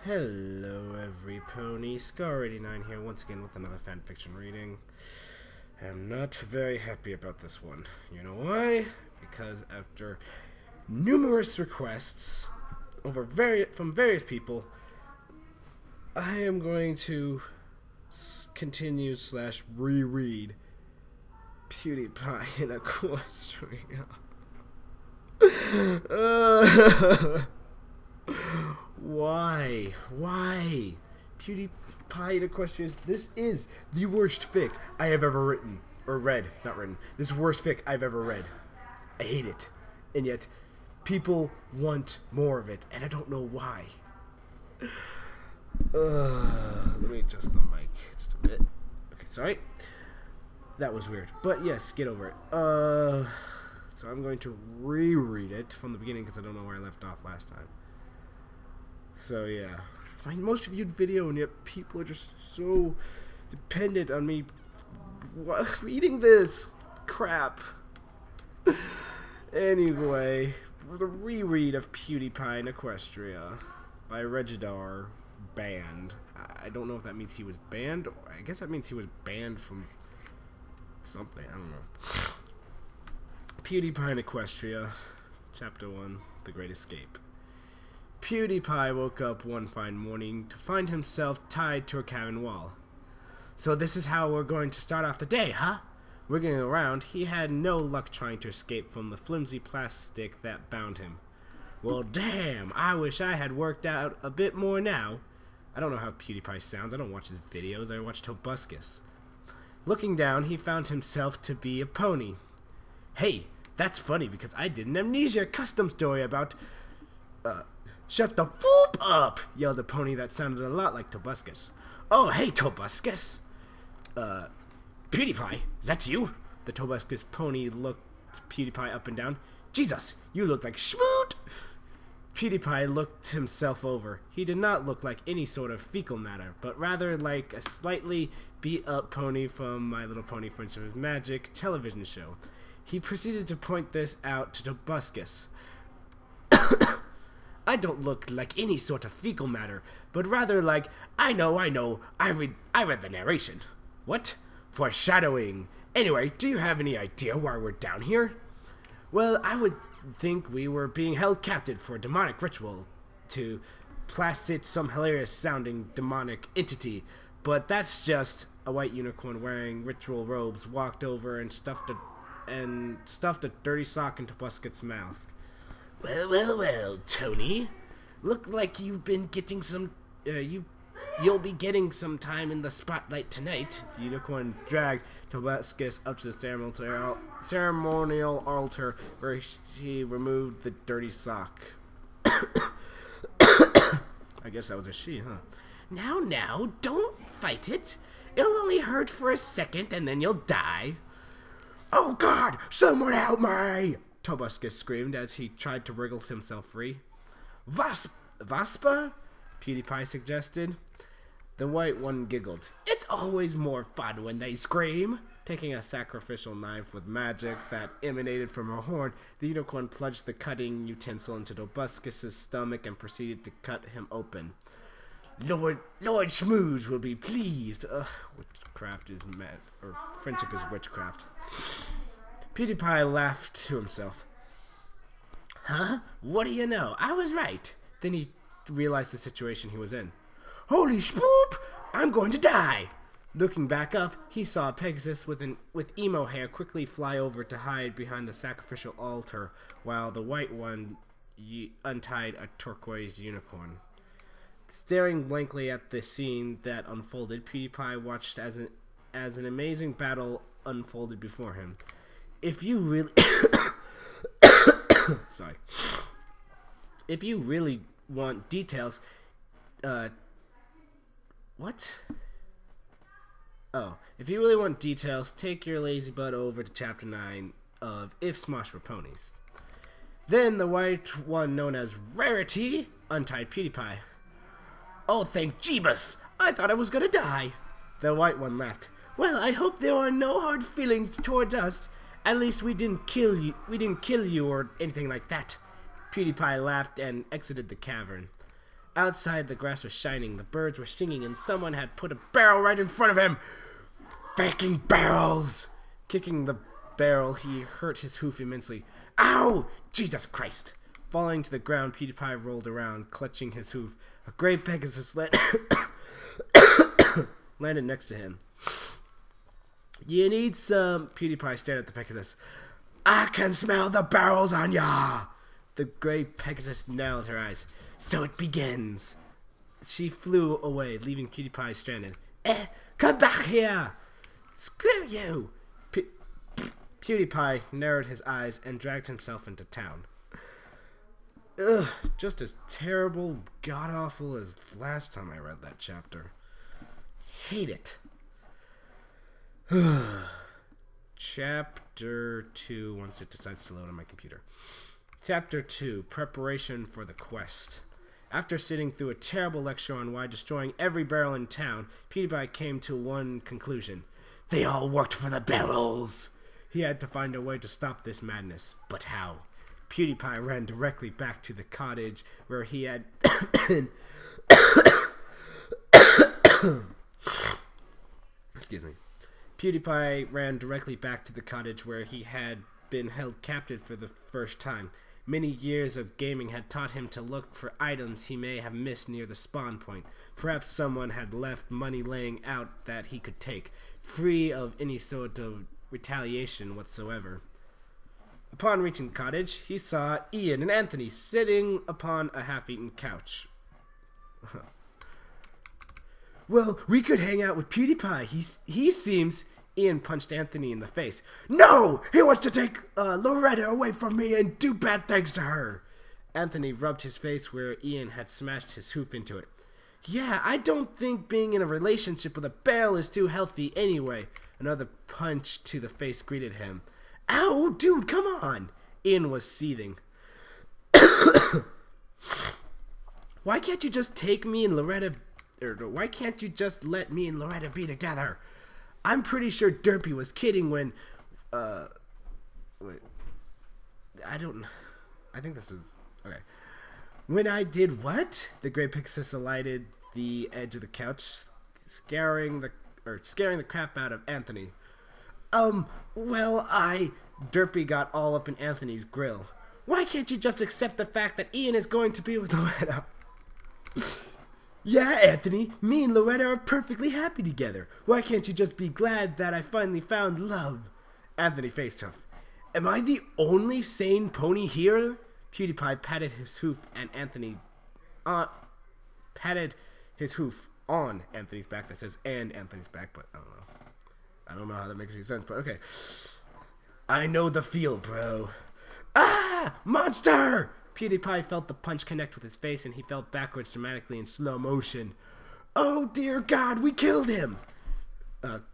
Hello every pony, Scar89 here once again with another fanfiction reading. I'm not very happy about this one. You know why? Because after numerous requests from various people, I am going to continue / reread PewDiePie in Equestria. Why? PewDiePie in Equestria. This is the worst fic I have ever written. Or read. Not written. This is the worst fic I've ever read. I hate it. And yet, people want more of it. And I don't know why. Let me adjust the mic just a bit. Okay, sorry. That was weird. But yes, get over it. So I'm going to reread it from the beginning because I don't know where I left off last time. So yeah, it's my most viewed video, and yet people are just so dependent on me reading this crap. Anyway, the reread of PewDiePie in Equestria by Regidar banned. I don't know if that means he was banned. I guess that means he was banned from something. I don't know. PewDiePie in Equestria, Chapter 1, The Great Escape. PewDiePie woke up one fine morning to find himself tied to a cabin wall. So this is how we're going to start off the day, huh? Wriggling around, he had no luck trying to escape from the flimsy plastic that bound him. Well, damn, I wish I had worked out a bit more now. I don't know how PewDiePie sounds. I don't watch his videos. I watch Tobuscus. Looking down, he found himself to be a pony. Hey, that's funny because I did an Amnesia custom story about... Shut the foop up! Yelled a pony that sounded a lot like Tobuscus. Oh, hey, Tobuscus! PewDiePie, is that you? The Tobuscus pony looked PewDiePie up and down. Jesus, you look like Schmoot! PewDiePie looked himself over. He did not look like any sort of fecal matter, but rather like a slightly beat-up pony from My Little Pony Friendship is Magic television show. He proceeded to point this out to Tobuscus. I don't look like any sort of fecal matter, but rather like, I know, I read the narration. What? Foreshadowing. Anyway, do you have any idea why we're down here? Well, I would think we were being held captive for a demonic ritual to placate some hilarious-sounding demonic entity, but that's just a white unicorn wearing ritual robes walked over and stuffed a dirty sock into Tobuscus' mouth. Well, Tony. Look like you've been getting some, you'll be getting some time in the spotlight tonight. The unicorn dragged Tobuscus up to the ceremonial altar where she removed the dirty sock. I guess that was a she, huh? Now, don't fight it. It'll only hurt for a second and then you'll die. Oh God, someone help me! Tobuscus screamed as he tried to wriggle himself free. Vaspa? PewDiePie suggested. The white one giggled. It's always more fun when they scream. Taking a sacrificial knife with magic that emanated from her horn, the unicorn plunged the cutting utensil into Tobuscus' stomach and proceeded to cut him open. Lord Schmooze will be pleased. Witchcraft is mad, or friendship is witchcraft. PewDiePie laughed to himself. Huh? What do you know? I was right. Then he realized the situation he was in. Holy spoop! I'm going to die! Looking back up, he saw Pegasus with emo hair quickly fly over to hide behind the sacrificial altar, while the white one untied a turquoise unicorn. Staring blankly at the scene that unfolded, PewDiePie watched as an amazing battle unfolded before him. If you really sorry. If you really want details, what? Oh, if you really want details, take your lazy butt over to Chapter 9 of If Smosh Were Ponies. Then the white one known as Rarity untied PewDiePie. Oh, thank Jeebus! I thought I was gonna die. The white one laughed. Well, I hope there are no hard feelings towards us. At least we didn't kill you or anything like that. PewDiePie laughed and exited the cavern. Outside, the grass was shining, the birds were singing, and someone had put a barrel right in front of him. Faking barrels! Kicking the barrel, he hurt his hoof immensely. Ow! Jesus Christ! Falling to the ground, PewDiePie rolled around, clutching his hoof. A gray Pegasus landed next to him. You need some... PewDiePie stared at the Pegasus. I can smell the barrels on ya! The gray Pegasus narrowed her eyes. So it begins. She flew away, leaving PewDiePie stranded. Come back here! Screw you! PewDiePie narrowed his eyes and dragged himself into town. Ugh, just as terrible, god-awful as last time I read that chapter. Hate it. Chapter 2, once it decides to load on my computer. Chapter 2, Preparation for the Quest. After sitting through a terrible lecture on why destroying every barrel in town, PewDiePie came to one conclusion. They all worked for the barrels! He had to find a way to stop this madness. But how? PewDiePie ran directly back to the cottage where he had been... Excuse me. PewDiePie ran directly back to the cottage where he had been held captive for the first time. Many years of gaming had taught him to look for items he may have missed near the spawn point. Perhaps someone had left money laying out that he could take, free of any sort of retaliation whatsoever. Upon reaching the cottage, he saw Ian and Anthony sitting upon a half-eaten couch. Well, we could hang out with PewDiePie. He seems... Ian punched Anthony in the face. No! He wants to take Loretta away from me and do bad things to her. Anthony rubbed his face where Ian had smashed his hoof into it. Yeah, I don't think being in a relationship with a barrel is too healthy anyway. Another punch to the face greeted him. Ow, dude, come on! Ian was seething. Why can't you just take me and Loretta... why can't you just let me and Loretta be together? I'm pretty sure Derpy was kidding when... wait. I think this is... Okay. When I did what? The gray Pegasus alighted the edge of the couch, scaring the crap out of Anthony. Well, Derpy got all up in Anthony's grill. Why can't you just accept the fact that Ian is going to be with Loretta? Yeah, Anthony, me and Loretta are perfectly happy together. Why can't you just be glad that I finally found love? Anthony faced off. Am I the only sane pony here? PewDiePie patted his hoof and Anthony... patted his hoof on Anthony's back. That says and Anthony's back, but I don't know. I don't know how that makes any sense, but okay. I know the feel, bro. Ah! Monster! PewDiePie felt the punch connect with his face, and he fell backwards dramatically in slow motion. Oh, dear God, we killed him!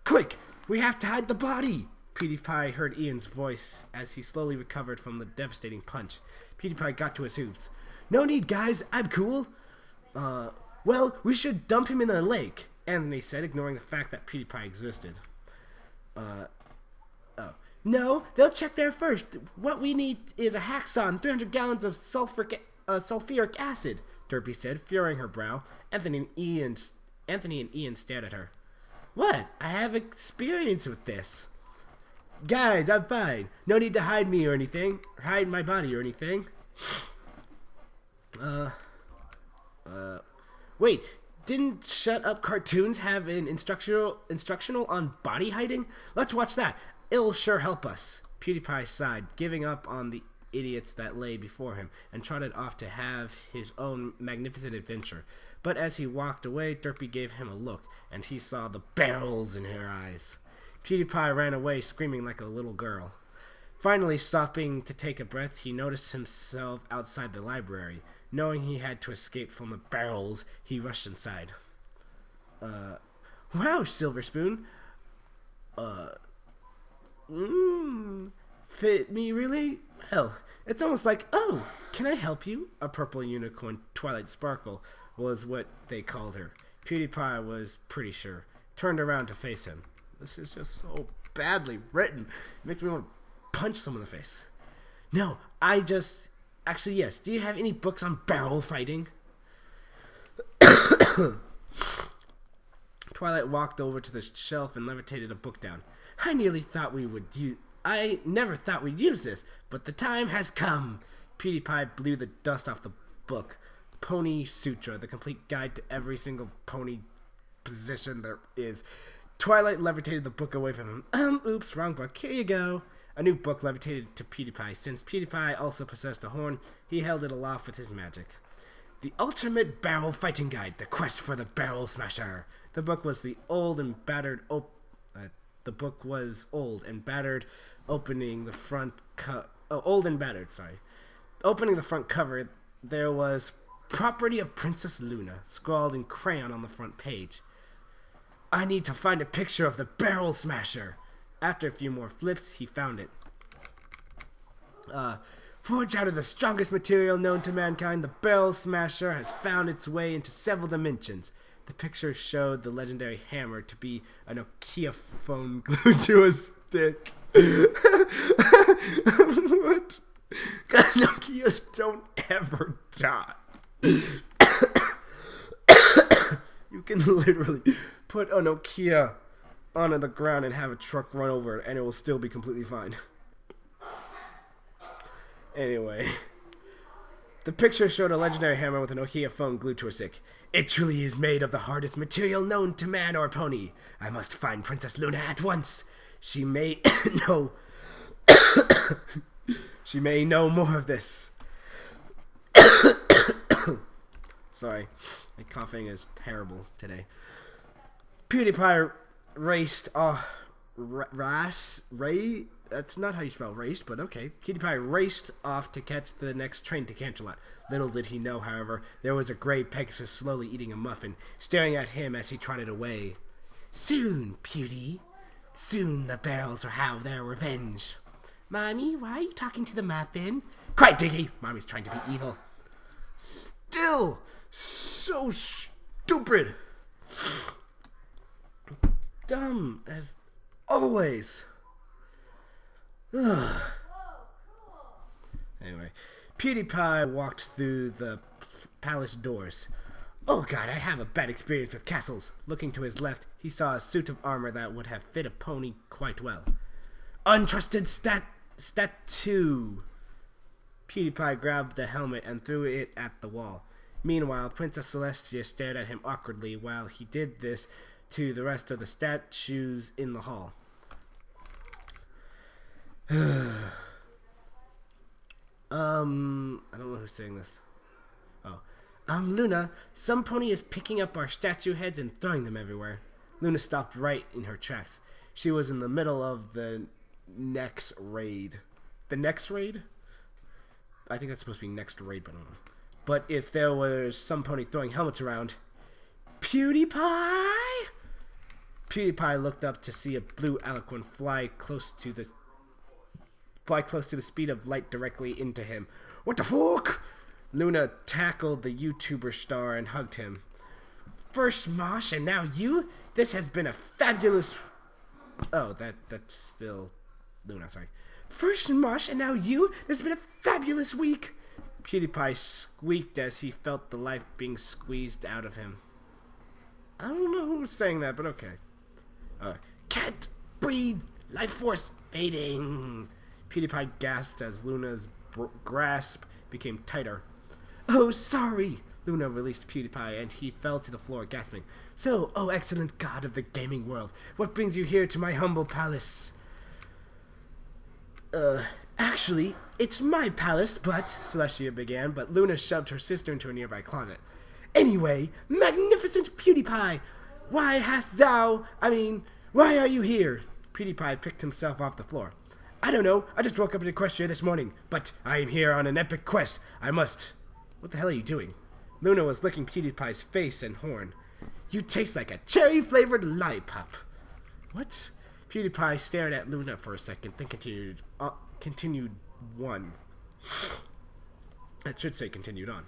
Quick! We have to hide the body! PewDiePie heard Ian's voice as he slowly recovered from the devastating punch. PewDiePie got to his hooves. No need, guys. I'm cool. Well, we should dump him in the lake, Anthony said, ignoring the fact that PewDiePie existed. No, they'll check there first. What we need is a hacksaw, 300 gallons of sulfuric acid, Derpy said, furrowing her brow. Anthony and Ian stared at her. What? I have experience with this. Guys, I'm fine. No need to hide me or anything. Or hide my body or anything. Wait, didn't Shut Up Cartoons have an instructional on body hiding? Let's watch that. It'll sure help us. PewDiePie sighed, giving up on the idiots that lay before him, and trotted off to have his own magnificent adventure. But as he walked away, Derpy gave him a look, and he saw the barrels in her eyes. PewDiePie ran away, screaming like a little girl. Finally, stopping to take a breath, he noticed himself outside the library. Knowing he had to escape from the barrels, he rushed inside. Wow, Silver Spoon. Fit me really? Well, it's almost like, oh, can I help you? A purple unicorn, Twilight Sparkle, was what they called her. PewDiePie was pretty sure. Turned around to face him. This is just so badly written. It makes me want to punch someone in the face. No, actually, yes. Do you have any books on barrel fighting? Twilight walked over to the shelf and levitated a book down. I never thought we'd use this, but the time has come. PewDiePie blew the dust off the book. Pony Sutra, the complete guide to every single pony position there is. Twilight levitated the book away from him. Oops, wrong book. Here you go. A new book levitated to PewDiePie. Since PewDiePie also possessed a horn, he held it aloft with his magic. The Ultimate Barrel Fighting Guide, The Quest for the Barrel Smasher. The book was old and battered, opening the front Opening the front cover, there was Property of Princess Luna, scrawled in crayon on the front page. I need to find a picture of the Barrel Smasher. After a few more flips, he found it. Forged out of the strongest material known to mankind, the Barrel Smasher has found its way into several dimensions. The picture showed the legendary hammer to be a Nokia phone glued to a stick. What? God, Nokias don't ever die. You can literally put a Nokia onto the ground and have a truck run over it, and it will still be completely fine. Anyway, the picture showed a legendary hammer with a Nokia phone glued to a stick. It truly is made of the hardest material known to man or pony. I must find Princess Luna at once. She may know. She may know more of this. Sorry, my coughing is terrible today. PewDiePie raced. That's not how you spell raced, but okay. PewDiePie raced off to catch the next train to Canterlot. Little did he know, however, there was a gray Pegasus slowly eating a muffin, staring at him as he trotted away. Soon, Pewdie. Soon the barrels will have their revenge. Mommy, why are you talking to the muffin? Quiet, Diggy! Mommy's trying to be evil. Still so stupid. Dumb as always. Ugh. Anyway, PewDiePie walked through the palace doors. Oh god, I have a bad experience with castles. Looking to his left, he saw a suit of armor that would have fit a pony quite well. Untrusted statue. PewDiePie grabbed the helmet and threw it at the wall. Meanwhile, Princess Celestia stared at him awkwardly while he did this to the rest of the statues in the hall. I don't know who's saying this. Luna, some pony is picking up our statue heads and throwing them everywhere. Luna stopped right in her tracks. She was in the middle of the next raid. The next raid? I think that's supposed to be next raid, but I don't know. But if there was some pony throwing helmets around, PewDiePie? PewDiePie looked up to see a blue alicorn fly close to the speed of light directly into him. What the fuck? Luna tackled the YouTuber star and hugged him. First Mosh and now you? This has been a fabulous... Oh, that's still... Luna, sorry. First Mosh and now you? This has been a fabulous week. PewDiePie squeaked as he felt the life being squeezed out of him. I don't know who was saying that, but okay. Can't breathe. Life force fading. PewDiePie gasped as Luna's grasp became tighter. Oh, sorry. Luna released PewDiePie and he fell to the floor, gasping. So, oh excellent god of the gaming world, what brings you here to my humble palace? Actually, it's my palace, but... Celestia began, but Luna shoved her sister into a nearby closet. Anyway, magnificent PewDiePie! Why are you here? PewDiePie picked himself off the floor. I don't know, I just woke up in Equestria this morning, but I am here on an epic quest. I must... What the hell are you doing? Luna was licking PewDiePie's face and horn. You taste like a cherry-flavored lollipop. What? PewDiePie stared at Luna for a second, then continued on. That should say continued on.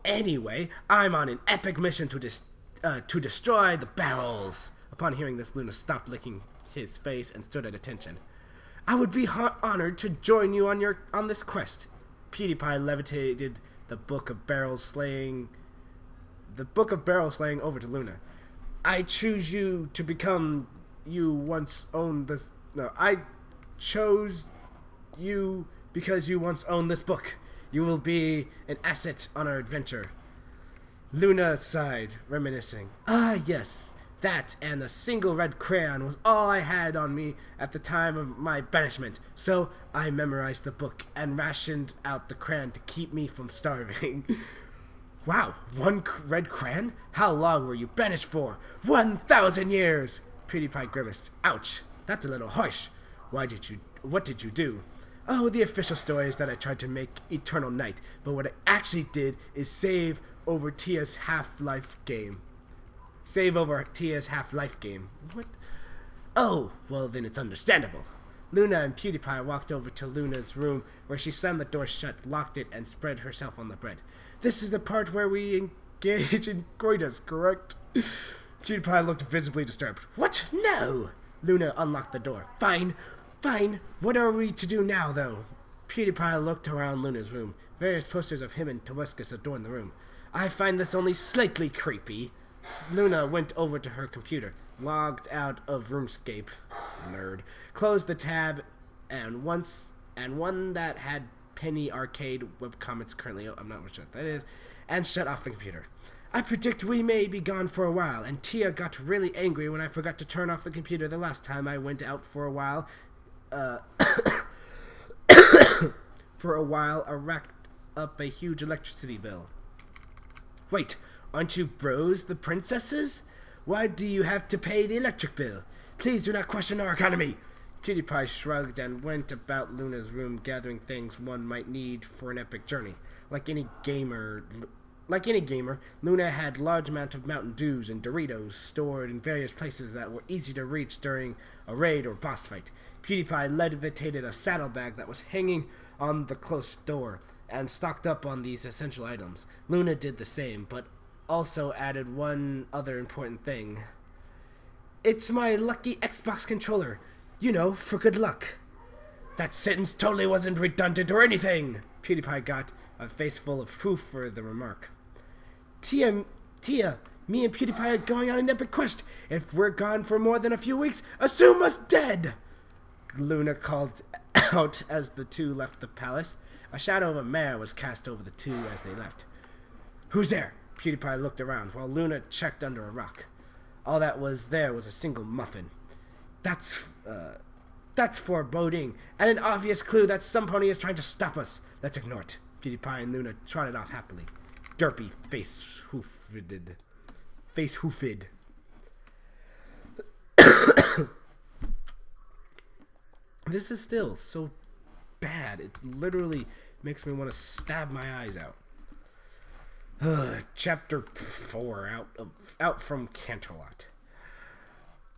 Anyway, I'm on an epic mission to destroy the barrels. Upon hearing this, Luna stopped licking his face and stood at attention. I would be honored to join you on this quest. PewDiePie levitated the book of barrels slaying the book of barrel slaying over to Luna. I choose you to become you once owned this. No, I chose you because you once owned this book. You will be an asset on our adventure. Luna sighed, reminiscing. Ah, yes, that and a single red crayon was all I had on me at the time of my banishment. So I memorized the book and rationed out the crayon to keep me from starving. Wow, one red crayon? How long were you banished for? 1,000 years! PewDiePie grimaced. Ouch, that's a little harsh. What did you do? Oh, the official story is that I tried to make eternal night, but what I actually did is save over Tia's Half-Life game. Save over Tia's Half-Life game. What? Oh, well then it's understandable. Luna and PewDiePie walked over to Luna's room, where she slammed the door shut, locked it, and spread herself on the bed. This is the part where we engage in coitus, correct? PewDiePie looked visibly disturbed. What? No! Luna unlocked the door. Fine. What are we to do now, though? PewDiePie looked around Luna's room. Various posters of him and Tobuscus adorned the room. I find this only slightly creepy. Luna went over to her computer, logged out of RuneScape, nerd, closed the tab, and one that had Penny Arcade webcomics currently, I'm not sure what that is, and shut off the computer. I predict we may be gone for a while, and Tia got really angry when I forgot to turn off the computer the last time I went out for a while. I racked up a huge electricity bill. Wait, aren't you bros, the princesses? Why do you have to pay the electric bill? Please do not question our economy. PewDiePie shrugged and went about Luna's room, gathering things one might need for an epic journey. Like any gamer, Luna had large amount of Mountain Dews and Doritos stored in various places that were easy to reach during a raid or boss fight. PewDiePie levitated a saddlebag that was hanging on the closed door and stocked up on these essential items. Luna did the same, but also added one other important thing. It's my lucky Xbox controller. You know, for good luck. That sentence totally wasn't redundant or anything. PewDiePie got a face full of proof for the remark. Tia, me and PewDiePie are going on an epic quest. If we're gone for more than a few weeks, assume us dead. Luna called out as the two left the palace. A shadow of a mare was cast over the two as they left. Who's there? PewDiePie looked around while Luna checked under a rock. All that was there was a single muffin. That's foreboding, and an obvious clue that some pony is trying to stop us. Let's ignore it. PewDiePie and Luna trotted off happily. Derpy face hoofed. This is still so bad. It literally makes me want to stab my eyes out. Chapter 4 out from Canterlot.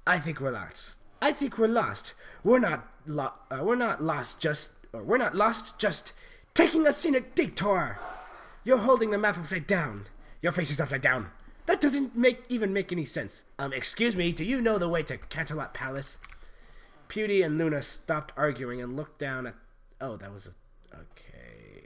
I think we're lost. We're not lost. Just taking a scenic detour. You're holding the map upside down. Your face is upside down. That doesn't even make any sense. Excuse me. Do you know the way to Canterlot Palace? Pewdie and Luna stopped arguing and looked down at. Oh, that was okay.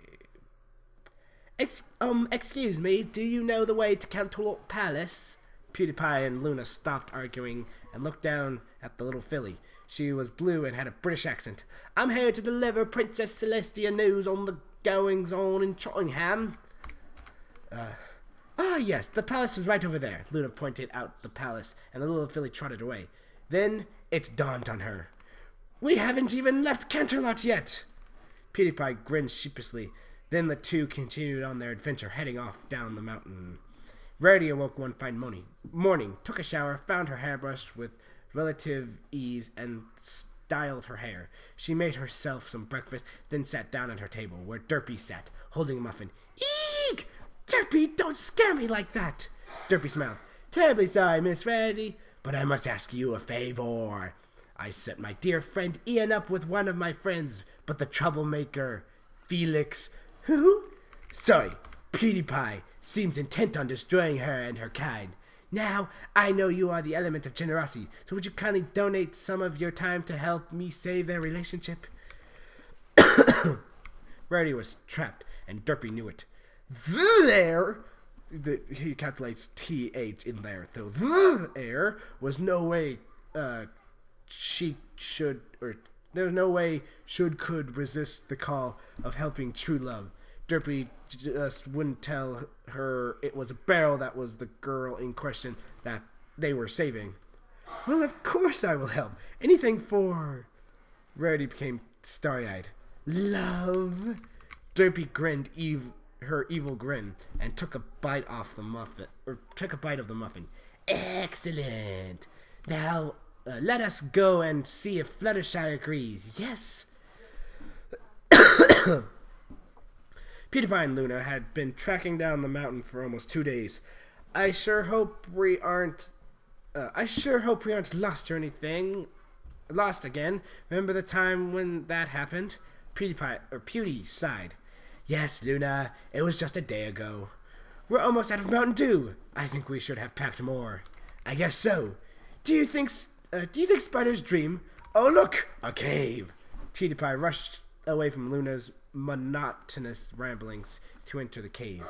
Excuse me. Do you know the way to Canterlot Palace? PewDiePie and Luna stopped arguing and looked down at the little filly. She was blue and had a British accent. I'm here to deliver Princess Celestia news on the goings-on in Tottenham. Yes, the palace is right over there. Luna pointed out the palace, and the little filly trotted away. Then it dawned on her. We haven't even left Canterlot yet. PewDiePie grinned sheepishly. Then the two continued on their adventure, heading off down the mountain. Rarity awoke one fine morning, took a shower, found her hairbrush with relative ease, and styled her hair. She made herself some breakfast, then sat down at her table, where Derpy sat, holding a muffin. Eek! Derpy, don't scare me like that! Derpy smiled. Terribly sorry, Miss Rarity, but I must ask you a favor. I set my dear friend Ian up with one of my friends, but the troublemaker, Felix... Who? Sorry, PewDiePie seems intent on destroying her and her kind. Now, I know you are the element of generosity, so would you kindly donate some of your time to help me save their relationship? Rarity was trapped, and Derpy knew it. There! he calculates TH in there, though the air was no way she should, or there was no way could resist the call of helping true love. Derpy just wouldn't tell her it was a barrel that was the girl in question that they were saving. Well, of course I will help. Anything for... Rarity became starry-eyed. Love. Derpy grinned her evil grin and took a bite of the muffin. Excellent. Now, let us go and see if Fluttershy agrees. Yes. PewDiePie and Luna had been tracking down the mountain for almost 2 days. I sure hope we aren't lost or anything. Lost again. Remember the time when that happened? Pewdie sighed. Yes, Luna, it was just a day ago. We're almost out of Mountain Dew. I think we should have packed more. I guess so. Do you think spiders dream? Oh, look, a cave. PewDiePie rushed away from Luna's monotonous ramblings to enter the cave.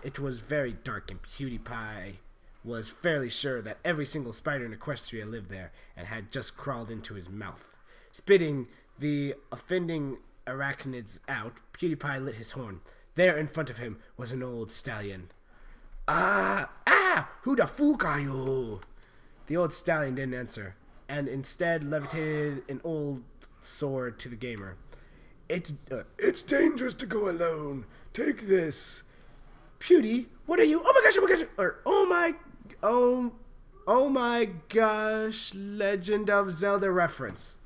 It was very dark, and PewDiePie was fairly sure that every single spider in Equestria lived there and had just crawled into his mouth. Spitting the offending arachnids out, PewDiePie lit his horn. There in front of him was an old stallion. Who the fuck are you? The old stallion didn't answer, and instead levitated an old sword to the gamer. It's dangerous to go alone. Take this. Pewdie, what are you? Oh my gosh, or oh my gosh, Legend of Zelda reference.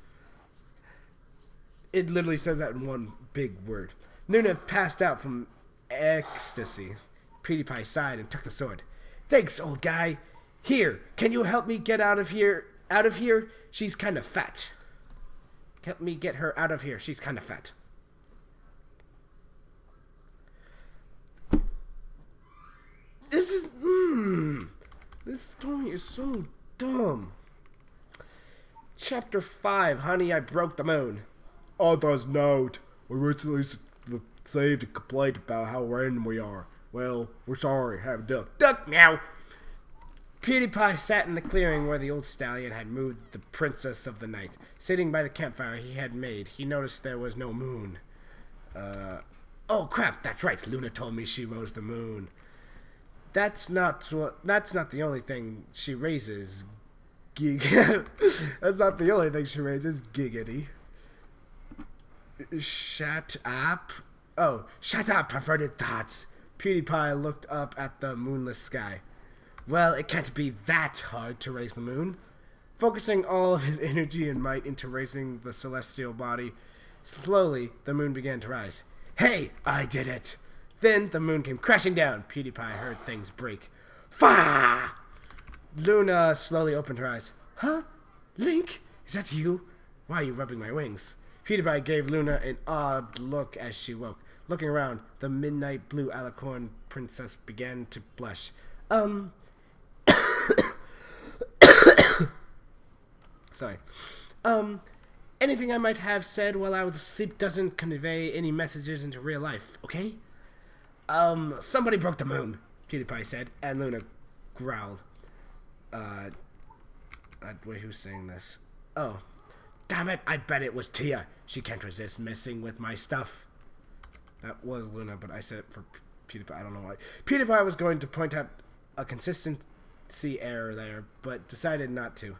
It literally says that in one big word. Luna passed out from ecstasy. PewDiePie sighed and took the sword. Thanks, old guy. Here, can you help me get out of here? She's kind of fat. Help me get her out of here. She's kind of fat. This story is so dumb. Chapter 5, Honey, I Broke the Moon. Author's note. We recently saved a complaint about how random we are. Well, we're sorry. Have a duck. Duck now! PewDiePie sat in the clearing where the old stallion had moved the princess of the night. Sitting by the campfire he had made, he noticed there was no moon. Oh crap, that's right. Luna told me she rose the moon. That's not the only thing she raises. That's not the only thing she raises. Giggity. Shut up. Oh, shut up, perverted thoughts. PewDiePie looked up at the moonless sky. Well, it can't be that hard to raise the moon. Focusing all of his energy and might into raising the celestial body, slowly the moon began to rise. Hey, I did it! Then the moon came crashing down. PewDiePie heard things break. Fah! Luna slowly opened her eyes. Huh? Link? Is that you? Why are you rubbing my wings? PewDiePie gave Luna an odd look as she woke. Looking around, the midnight blue alicorn princess began to blush. Sorry. Anything I might have said while I was asleep doesn't convey any messages into real life, okay? Somebody broke the moon, PewDiePie said, and Luna growled. Wait, who's saying this? Oh. Damn it, I bet it was Tia. She can't resist messing with my stuff. That was Luna, but I said it for PewDiePie. I don't know why. PewDiePie was going to point out a consistency error there, but decided not to.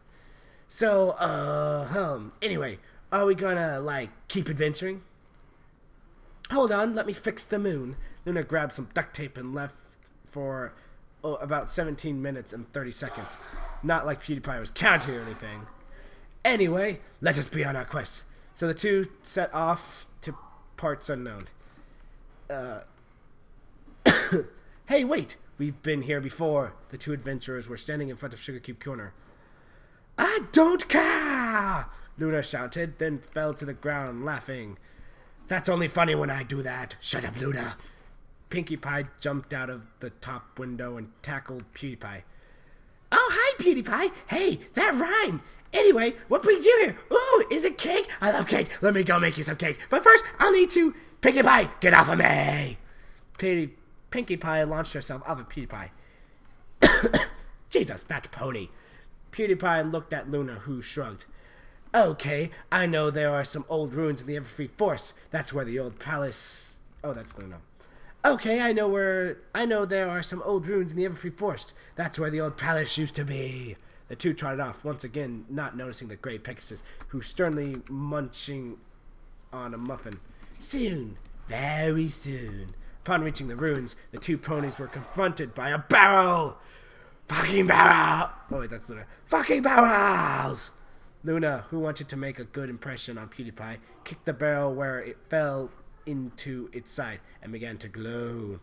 So, anyway, are we gonna, keep adventuring? Hold on, let me fix the moon. Luna grabbed some duct tape and left for about 17 minutes and 30 seconds. Not like PewDiePie was counting or anything. Anyway, let us be on our quest. So the two set off to parts unknown. Hey, wait! We've been here before. The two adventurers were standing in front of Sugar Cube Corner. I don't care! Luna shouted, then fell to the ground, laughing. That's only funny when I do that. Shut up, Luna. Pinkie Pie jumped out of the top window and tackled PewDiePie. Oh, hi, PewDiePie. Hey, that rhymed. Anyway, what brings you here? Ooh, is it cake? I love cake. Let me go make you some cake. But first, I'll need to... Pinkie Pie, get off of me! Pinkie Pie launched herself off of PewDiePie. Jesus, that pony. PewDiePie looked at Luna, who shrugged. Okay, I know there are some old ruins in the Everfree Forest. That's where the old palace... Oh, that's Luna. Okay, I know there are some old ruins in the Everfree Forest. That's where the old palace used to be. The two trotted off, once again not noticing the gray Pegasus, who sternly munching on a muffin. Soon, very soon. Upon reaching the ruins, the two ponies were confronted by a barrel! Fucking barrel! Oh wait, that's Luna. Fucking barrels! Luna, who wanted to make a good impression on PewDiePie, kicked the barrel where it fell into its side and began to glow.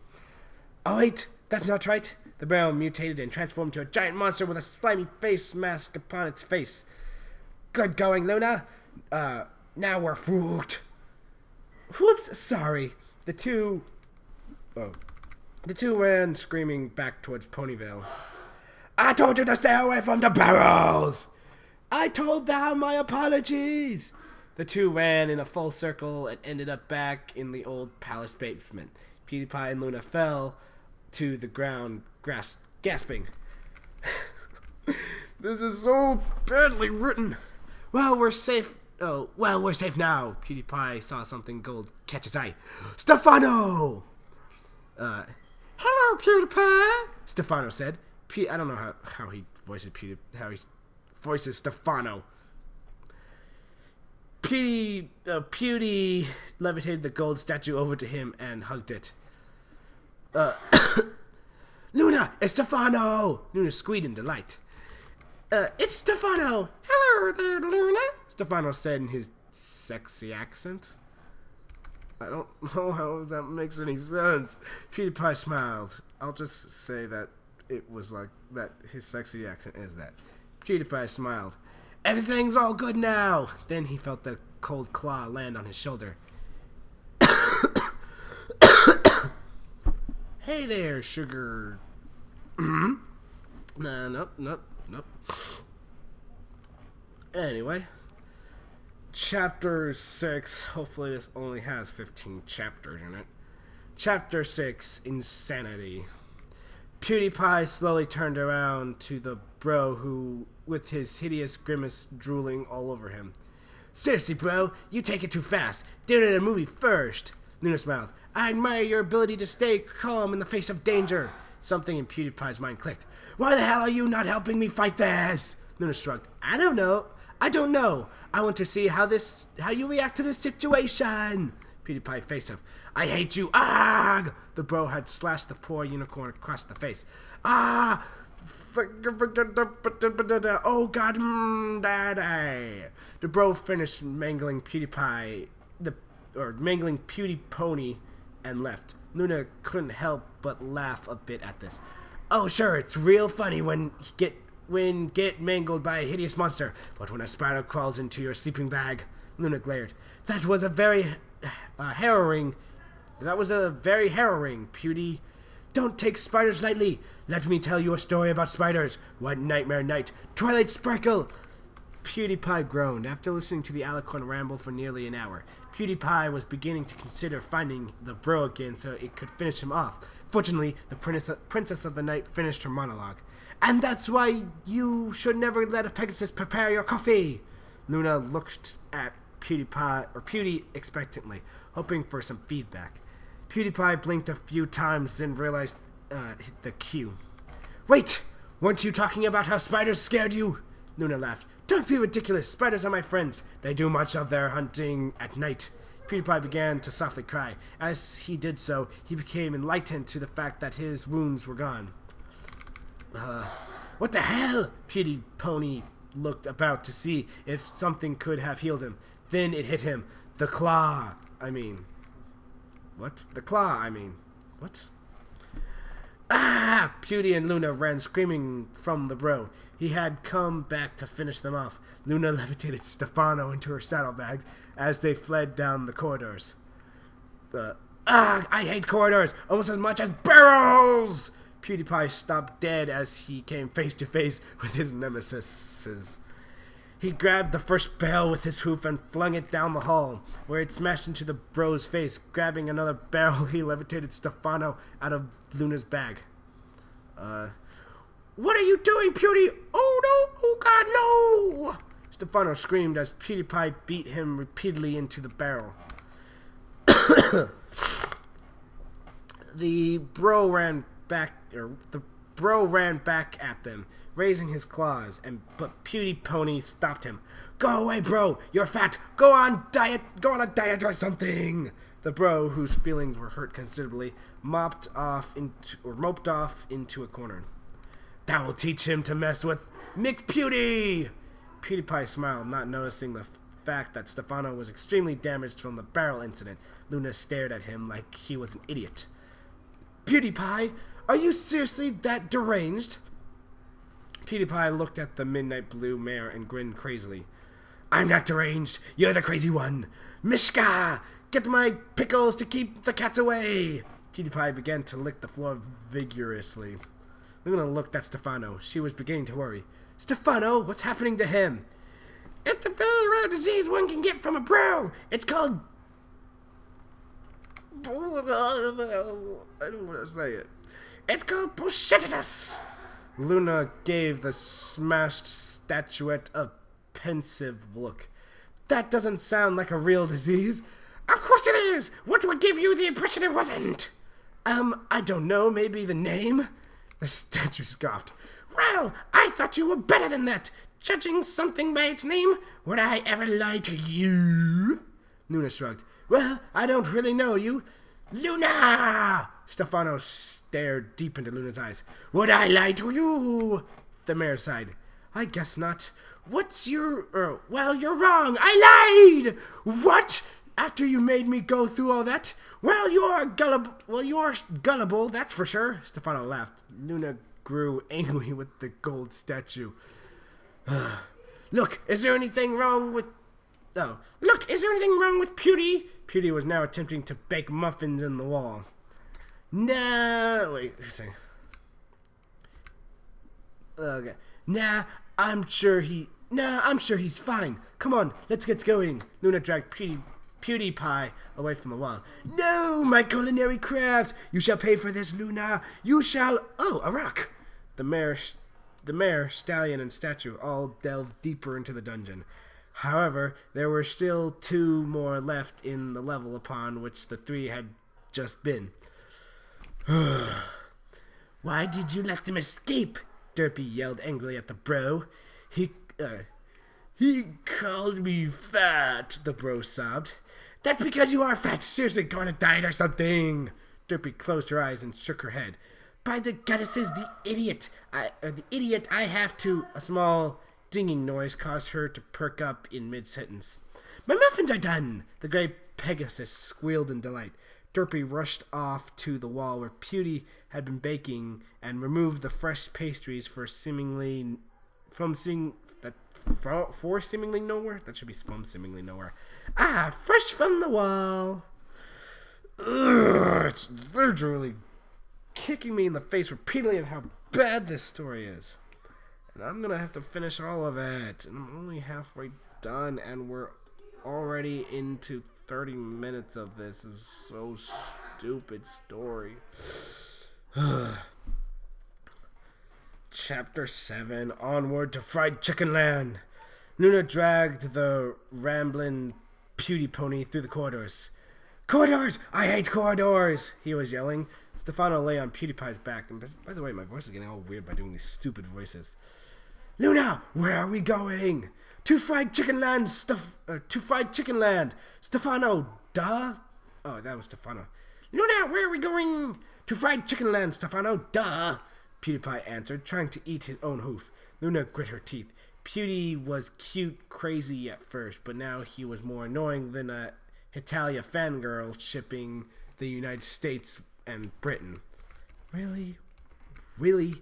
Oh wait, that's not right. The barrel mutated and transformed into a giant monster with a slimy face mask upon its face. Good going, Luna. Now we're fucked. Whoops, sorry. The two ran screaming back towards Ponyville. I told you to stay away from the barrels! I told them my apologies! The two ran in a full circle and ended up back in the old palace basement. PewDiePie and Luna fell to the ground, gasping. This is so badly written. Well, we're safe. Oh, well, we're safe now. PewDiePie saw something gold catch his eye. Stefano! Hello, PewDiePie! Stefano said. I don't know how he voices Stefano. Pewdie levitated the gold statue over to him and hugged it. Luna, it's Stefano! Luna squeaked in delight. It's Stefano! Hello there, Luna! Stefano said in his sexy accent. I don't know how that makes any sense. PewDiePie smiled. I'll just say that it was like that. His sexy accent is that. PewDiePie smiled. Everything's all good now. Then he felt the cold claw land on his shoulder. Hey there, sugar. Nope. Anyway. Chapter 6. Hopefully this only has 15 chapters in it. Chapter 6. Insanity. PewDiePie slowly turned around to the bro who, with his hideous grimace drooling all over him. Seriously, bro, you take it too fast. Did it in a movie first. Luna smiled. I admire your ability to stay calm in the face of danger. Something in PewDiePie's mind clicked. Why the hell are you not helping me fight this? Luna shrugged. I don't know. I want to see how you react to this situation. PewDiePie faced off. I hate you. Ah! The bro had slashed the poor unicorn across the face. Ah! Oh God, daddy. The bro finished mangling PewDiePie, mangling PewDiePony, and left. Luna couldn't help but laugh a bit at this. Oh sure, it's real funny when get mangled by a hideous monster, but when a spider crawls into your sleeping bag. Luna glared. That was a very harrowing, Pewdie. Don't take spiders lightly. Let me tell you a story about spiders. One nightmare night. Twilight Sparkle. PewDiePie groaned. After listening to the eloquent ramble for nearly an hour, PewDiePie was beginning to consider finding the bro again so it could finish him off. Fortunately, the princess of the night finished her monologue. And that's why you should never let a Pegasus prepare your coffee. Luna looked at Pewdie expectantly, hoping for some feedback. PewDiePie blinked a few times, then realized the cue. Wait! Weren't you talking about how spiders scared you? Luna laughed. Don't be ridiculous. Spiders are my friends. They do much of their hunting at night. PewDiePie began to softly cry. As he did so, he became enlightened to the fact that his wounds were gone. What the hell? PewDiePony looked about to see if something could have healed him. Then it hit him. The claw. What? The claw, What? Ah! Pewdie and Luna ran screaming from the bro. He had come back to finish them off. Luna levitated Stefano into her saddlebags as they fled down the corridors. I hate corridors almost as much as barrels! PewDiePie stopped dead as he came face to face with his nemesis. He grabbed the first barrel with his hoof and flung it down the hall, where it smashed into the bro's face. Grabbing another barrel, he levitated Stefano out of Luna's bag. What are you doing, Pewdie? Oh, no! Oh, God, no! Stefano screamed as PewDiePie beat him repeatedly into the barrel. The bro ran back at them, raising his claws, but PewDiePony stopped him. Go away, bro! You're fat! Go on a diet or something! The bro, whose feelings were hurt considerably, moped off into a corner. That will teach him to mess with McPewdie! PewDiePie smiled, not noticing the fact that Stefano was extremely damaged from the barrel incident. Luna stared at him like he was an idiot. PewDiePie, are you seriously that deranged? PewDiePie looked at the midnight blue mare and grinned crazily. I'm not deranged. You're the crazy one. Mishka! Get my pickles to keep the cats away! PewDiePie began to lick the floor vigorously. Luna looked at Stefano. She was beginning to worry. Stefano, what's happening to him? It's a very rare disease one can get from a bro. It's called... I don't want to say it. It's called bullshititus. Luna gave the smashed statuette a pensive look. That doesn't sound like a real disease. Of course it is. What would give you the impression it wasn't? I don't know. Maybe the name? The statue scoffed. Well, I thought you were better than that. Judging something by its name, would I ever lie to you? Luna shrugged. Well, I don't really know you. Luna! Stefano stared deep into Luna's eyes. Would I lie to you? The mayor sighed. I guess not. What's your... well, you're wrong. I lied! What? After you made me go through all that? Well, you're gullible. Well, you're gullible, that's for sure. Stefano laughed. Luna grew angry with the gold statue. Look, is there anything wrong with... Oh, look, is there anything wrong with Pewdie? Pewdie was now attempting to bake muffins in the wall. No, wait, okay. I'm sure he's fine. Come on, let's get going. Luna dragged PewDiePie away from the wall. No, my culinary crafts! You shall pay for this, Luna. You shall... Oh, a rock! The mayor, stallion, and statue all delved deeper into the dungeon. However, there were still 2 more left in the level upon which the 3 had just been. Why did you let them escape? Derpy yelled angrily at the bro. He called me fat, the bro sobbed. That's because you are fat. Seriously, go on a diet or something. Derpy closed her eyes and shook her head. By the goddesses, the idiot I have to... A small dinging noise caused her to perk up in mid-sentence. My muffins are done! The gray Pegasus squealed in delight. Derpy rushed off to the wall where Pewdie had been baking and removed the fresh pastries for seemingly nowhere? That should be from seemingly nowhere. Ah, fresh from the wall! Ugh, it's literally kicking me in the face repeatedly of how bad this story is. And I'm gonna have to finish all of it. And I'm only halfway done, and we're already into 30 minutes of this. This is so stupid story. Chapter 7, Onward to Fried Chicken Land. Luna dragged the rambling PewDiePony through the corridors. Corridors! I hate corridors! He was yelling. Stefano lay on PewDiePie's back. And by the way, my voice is getting all weird by doing these stupid voices. Luna, where are we going? To Fried Chicken Land, to Fried Chicken Land. Stefano, duh. Oh, that was Stefano. Luna, where are we going? To Fried Chicken Land, Stefano, duh. PewDiePie answered, trying to eat his own hoof. Luna grit her teeth. Pewdie was cute, crazy at first, but now he was more annoying than a Italia fangirl shipping the United States and Britain. Really? Really?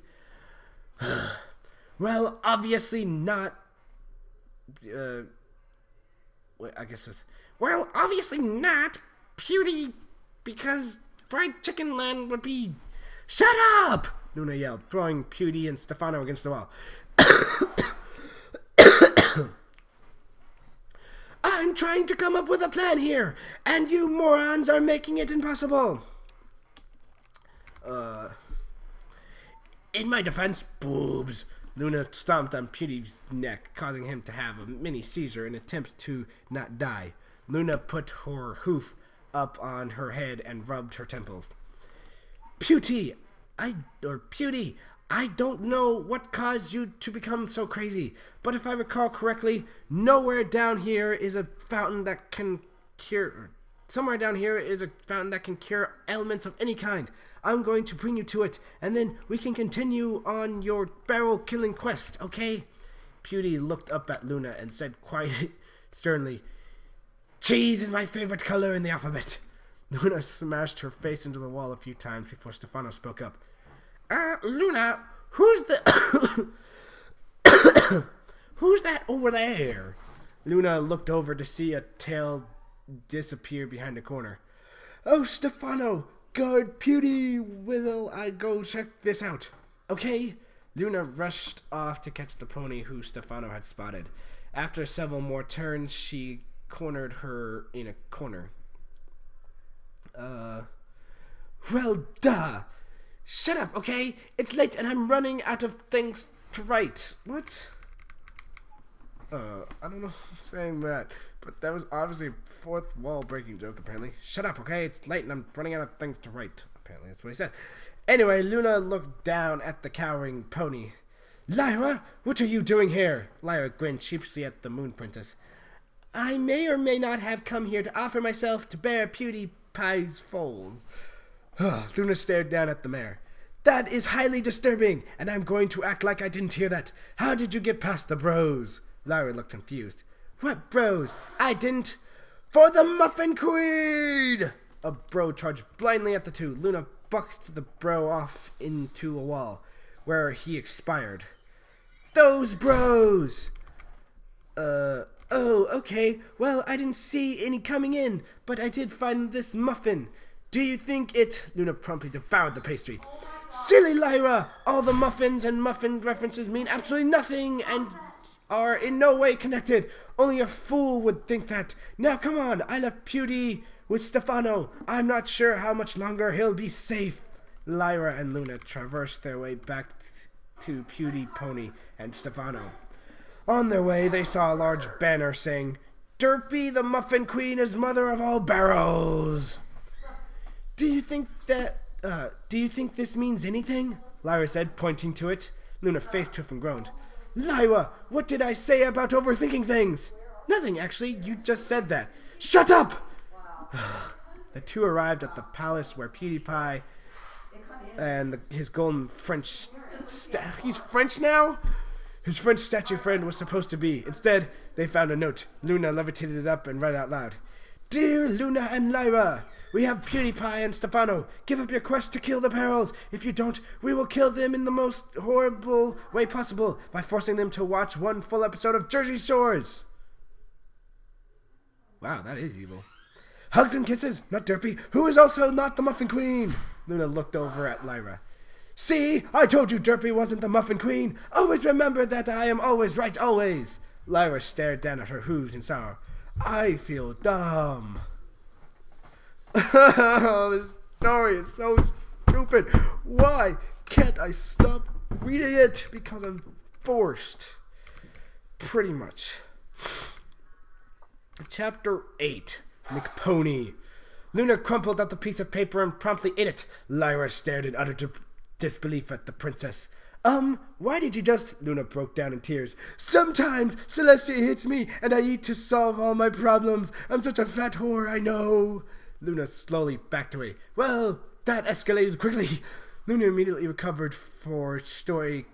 Well, obviously not. Well, obviously not, Pewdie, because Fried Chicken Land would be... Shut up! Luna yelled, throwing Pewdie and Stefano against the wall. I'm trying to come up with a plan here, and you morons are making it impossible. In my defense, boobs. Luna stomped on Pewdie's neck, causing him to have a mini seizure in an attempt to not die. Luna put her hoof up on her head and rubbed her temples. Pewdie, I don't know what caused you to become so crazy, but if I recall correctly, nowhere down here is a fountain that can cure... Somewhere down here is a fountain that can cure ailments of any kind. I'm going to bring you to it, and then we can continue on your barrel-killing quest, okay? Pewdie looked up at Luna and said quite sternly, "Cheese is my favorite color in the alphabet." Luna smashed her face into the wall a few times before Stefano spoke up. Luna, who's the... Who's that over there? Luna looked over to see a tail disappear behind a corner. Oh, Stefano, guard Pewdie, will I go check this out? Okay. Luna rushed off to catch the pony who Stefano had spotted. After several more turns, she cornered her in a corner. Well, duh. Shut up, okay? It's late and I'm running out of things to write. What? I don't know if I'm saying that, but that was obviously a fourth wall breaking joke, apparently. Shut up, okay? It's late and I'm running out of things to write. Apparently, that's what he said. Anyway, Luna looked down at the cowering pony. Lyra, what are you doing here? Lyra grinned sheepishly at the Moon Princess. I may or may not have come here to offer myself to bear PewDiePie's foals. Luna stared down at the mare. That is highly disturbing, and I'm going to act like I didn't hear that. How did you get past the bros? Lyra looked confused. What bros? I didn't. For the Muffin Queen! A bro charged blindly at the two. Luna bucked the bro off into a wall, where he expired. Those bros! Oh, okay. Well, I didn't see any coming in, but I did find this muffin. Do you think it... Luna promptly devoured the pastry. Silly Lyra! All the muffins and muffin references mean absolutely nothing and are in no way connected. Only a fool would think that. Now come on, I left Pewdie with Stefano. I'm not sure how much longer he'll be safe. Lyra and Luna traversed their way back to Pewdie, Pony, and Stefano. On their way, they saw a large banner saying, Derpy the Muffin Queen is mother of all barrels. Do you think this means anything? Lyra said, pointing to it. Luna faced Tooth and groaned. Lyra, what did I say about overthinking things? Nothing, actually. You just said that. Shut up! The two arrived at the palace where PewDiePie and his golden French... He's French now? His French statue friend was supposed to be. Instead, they found a note. Luna levitated it up and read out loud. Dear Luna and Lyra, we have PewDiePie and Stefano. Give up your quest to kill the perils. If you don't, we will kill them in the most horrible way possible by forcing them to watch one full episode of Jersey Shores. Wow, that is evil. Hugs and kisses, not Derpy, who is also not the Muffin Queen. Luna looked over at Lyra. See, I told you Derpy wasn't the Muffin Queen. Always remember that I am always right, always. Lyra stared down at her hooves in sorrow. I feel dumb. This story is so stupid. Why can't I stop reading it? Because I'm forced. Pretty much. Chapter 8. McPony. Luna crumpled up the piece of paper and promptly ate it. Lyra stared in utter disbelief at the princess. Why did you just... Luna broke down in tears. Sometimes Celestia hits me and I eat to solve all my problems. I'm such a fat whore, I know. Luna slowly backed away. Well, that escalated quickly. Luna immediately recovered for story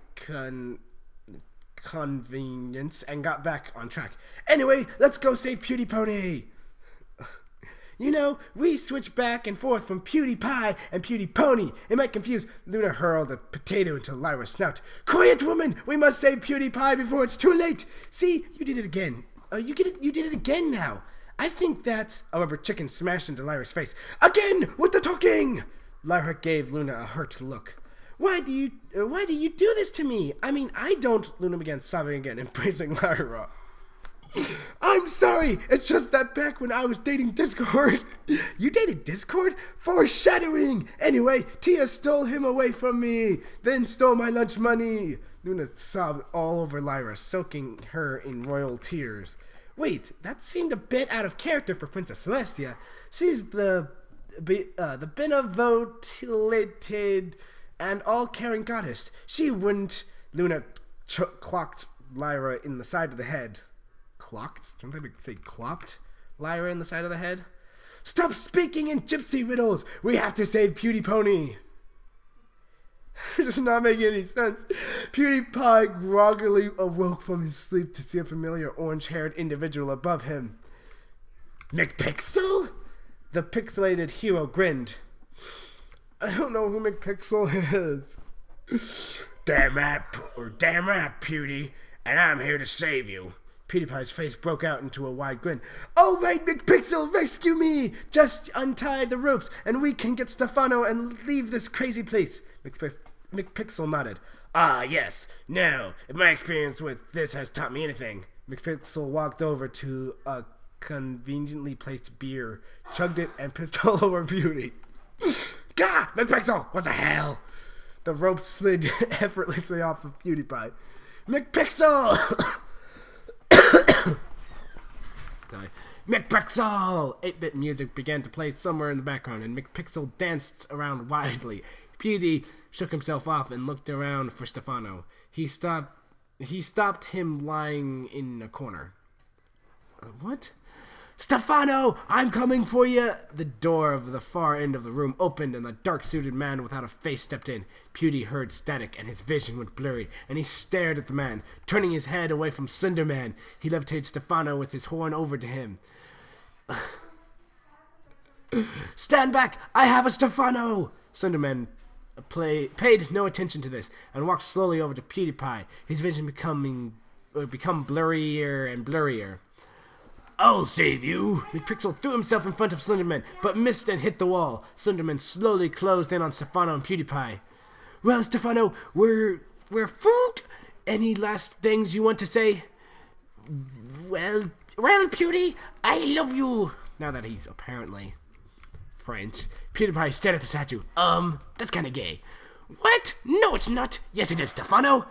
convenience and got back on track. Anyway, let's go save PewDiePony. You know, we switch back and forth from PewDiePie and PewDiePony. It might confuse. Luna hurled a potato into Lyra's snout. Quiet, woman! We must save PewDiePie before it's too late. See, you did it again. You did it again now. I think that... A rubber chicken smashed into Lyra's face. Again with the talking! Lyra gave Luna a hurt look. Why do you do this to me? I mean, I don't... Luna began sobbing again, embracing Lyra. I'm sorry. It's just that back when I was dating Discord. You dated Discord? Foreshadowing. Anyway, Tia stole him away from me, then stole my lunch money. Luna sobbed all over Lyra, soaking her in royal tears. Wait, that seemed a bit out of character for Princess Celestia. She's the benevolent and all-caring goddess. She wouldn't... Luna clocked Lyra in the side of the head. Clocked? Don't they say clopped Lyra in the side of the head? Stop speaking in gypsy riddles! We have to save PewDiePony! This is not making any sense. PewDiePie groggily awoke from his sleep to see a familiar orange-haired individual above him. McPixel? The pixelated hero grinned. I don't know who McPixel is. Damn right, Pewdie, and I'm here to save you. PewDiePie's face broke out into a wide grin. All right, McPixel, rescue me! Just untie the ropes, and we can get Stefano and leave this crazy place. McPixel nodded. Ah, yes. Now, if my experience with this has taught me anything. McPixel walked over to a conveniently placed beer, chugged it, and pissed all over Beauty. Gah! McPixel! What the hell? The rope slid effortlessly off of PewDiePie. McPixel! Sorry. McPixel! 8-bit music began to play somewhere in the background, and McPixel danced around wildly. Pewdie shook himself off and looked around for Stefano. He stopped him lying in a corner. What? Stefano! I'm coming for you! The door of the far end of the room opened, and a dark-suited man without a face stepped in. Pewdie heard static, and his vision went blurry, and he stared at the man. Turning his head away from Slenderman, he levitated Stefano with his horn over to him. Stand back! I have a Stefano! Slenderman paid no attention to this, and walked slowly over to PewDiePie, his vision become blurrier and blurrier. I'll save you! McPixel threw himself in front of Slenderman, but missed and hit the wall. Slenderman slowly closed in on Stefano and PewDiePie. Well, Stefano, we're food. Any last things you want to say? Well, Pewdie, I love you. Now that he's apparently French, PewDiePie stared at the statue. That's kind of gay. What? No, it's not. Yes, it is, Stefano.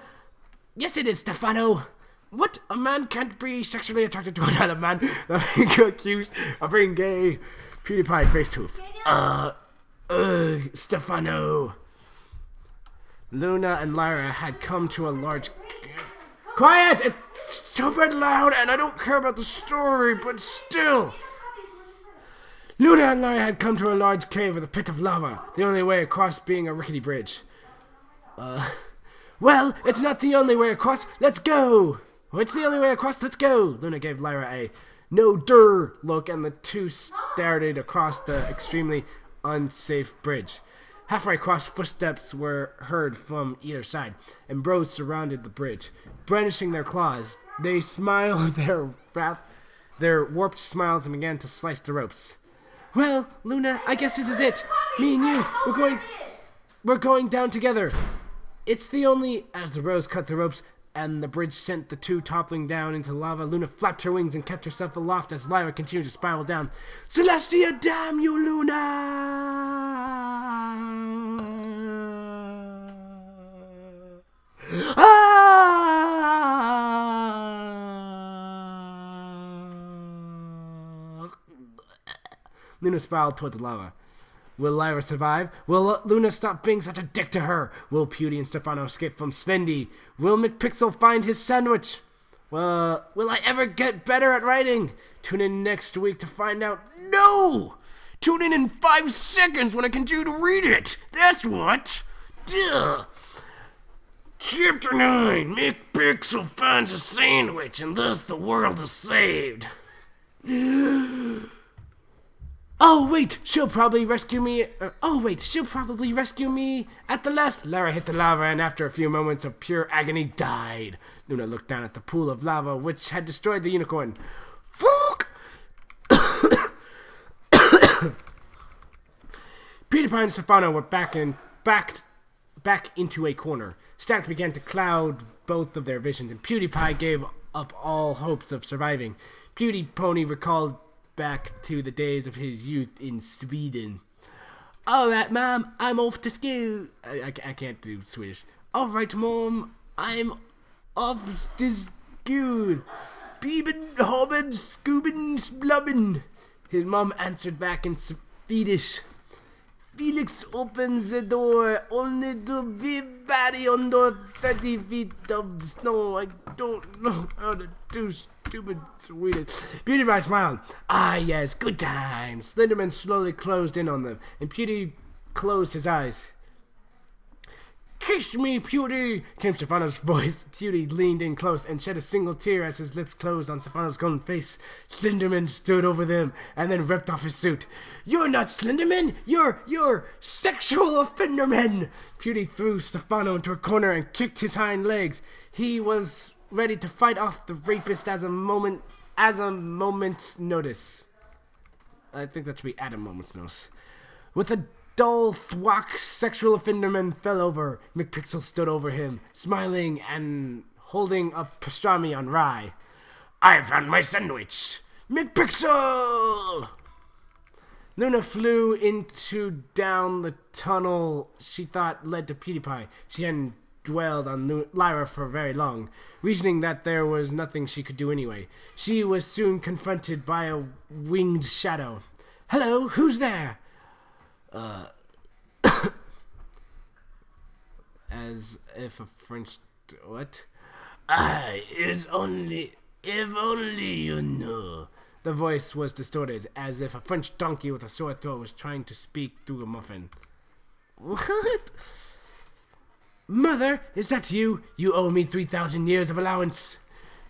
Yes, it is, Stefano. What? A man can't be sexually attracted to another man. Being accused of being gay. PewDiePie face tooth. Stefano. Luna and Lyra had come to a large... Quiet! It's stupid loud, and I don't care about the story, but still. Luna and Lyra had come to a large cave with a pit of lava, the only way across being a rickety bridge. Well, it's not the only way across. Let's go! What's the only way across? Let's go! Luna gave Lyra a no-dur look, and the two started across the extremely unsafe bridge. Halfway across, footsteps were heard from either side, and bros surrounded the bridge. Brandishing their claws, they smiled their warped smiles and began to slice the ropes. Well, Luna, I guess this is it. Me and you, we're going down together. It's the only... As the bros cut the ropes, and the bridge sent the two toppling down into lava, Luna flapped her wings and kept herself aloft as Lyra continued to spiral down. Celestia, damn you, Luna! Luna spiraled toward the lava. Will Lyra survive? Will Luna stop being such a dick to her? Will Pewdie and Stefano escape from Slendy? Will McPixel find his sandwich? Will I ever get better at writing? Tune in next week to find out. No! Tune in 5 seconds when I continue to read it. That's what. Duh. Chapter 9. McPixel finds a sandwich and thus the world is saved. Oh, wait, she'll probably rescue me at the last. Lyra hit the lava and after a few moments of pure agony died. Luna looked down at the pool of lava which had destroyed the unicorn. Fuck! PewDiePie and Stefano were backed into a corner. Static began to cloud both of their visions, and PewDiePie gave up all hopes of surviving. PewDiePony recalled back to the days of his youth in Sweden. Alright, Mom, I'm off to school. I can't do Swedish. Alright, Mom, I'm off to school. Bieben, hoben, scuben, sblubben. His mom answered back in Swedish. Felix opens the door, only to be buried under 30 feet of snow. I don't know how to do stupid Swedish. PewDiePie smiled. Ah, yes, good times. Slenderman slowly closed in on them, and Pewdie closed his eyes. Kiss me, Pewdie, came Stefano's voice. Pewdie leaned in close and shed a single tear as his lips closed on Stefano's golden face. Slenderman stood over them and then ripped off his suit. You're not Slenderman! You're sexual offenderman! Pewdie threw Stefano into a corner and kicked his hind legs. He was ready to fight off the rapist as a moment's notice. I think that should be at a moment's notice. With a dull thwack, sexual offenderman fell over. McPixel stood over him, smiling and holding a pastrami on rye. I found my sandwich! McPixel! Luna flew down the tunnel she thought led to PewDiePie. She hadn't dwelled on Lyra for very long, reasoning that there was nothing she could do anyway. She was soon confronted by a winged shadow. Hello, who's there? As if a French... What? If only you knew. The voice was distorted, as if a French donkey with a sore throat was trying to speak through a muffin. What? Mother, is that you? You owe me 3,000 years of allowance.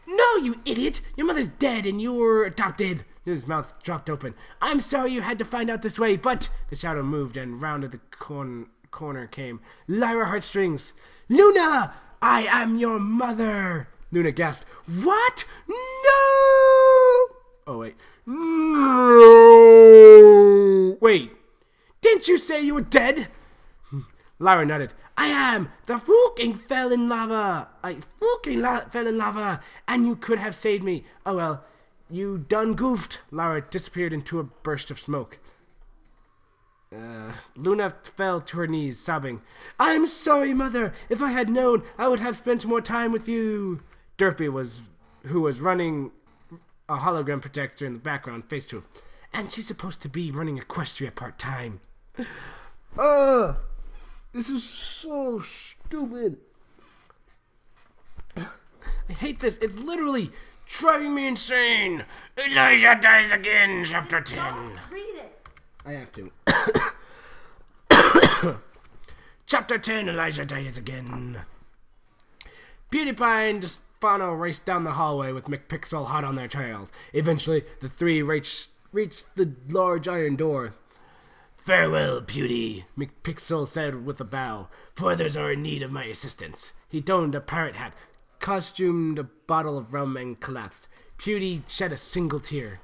No, you idiot! Your mother's dead and you were adopted. His mouth dropped open. I'm sorry you had to find out this way, but... The shadow moved and rounded the corner came Lyra Heartstrings. Luna! I am your mother! Luna gasped. What? No! Oh, wait. No! Wait. Didn't you say you were dead? Lyra nodded. I am. The fucking fell in lava. Fell in lava, and you could have saved me. Oh well, you done goofed. Lyra disappeared into a burst of smoke. Luna fell to her knees, sobbing. I'm sorry, Mother. If I had known, I would have spent more time with you. Derpy who was running a hologram projector in the background, faced her. And she's supposed to be running Equestria part-time. This is so stupid. I hate this. It's literally driving me insane. Elijah dies again, chapter 10. Don't read it. I have to. Chapter 10, Elijah dies again. PewDiePie and Stefano raced down the hallway with McPixel hot on their trails. Eventually, the three reached the large iron door. Farewell, Pewdie, McPixel said with a bow. Furthers are in need of my assistance. He donned a parrot hat, costumed a bottle of rum, and collapsed. Pewdie shed a single tear.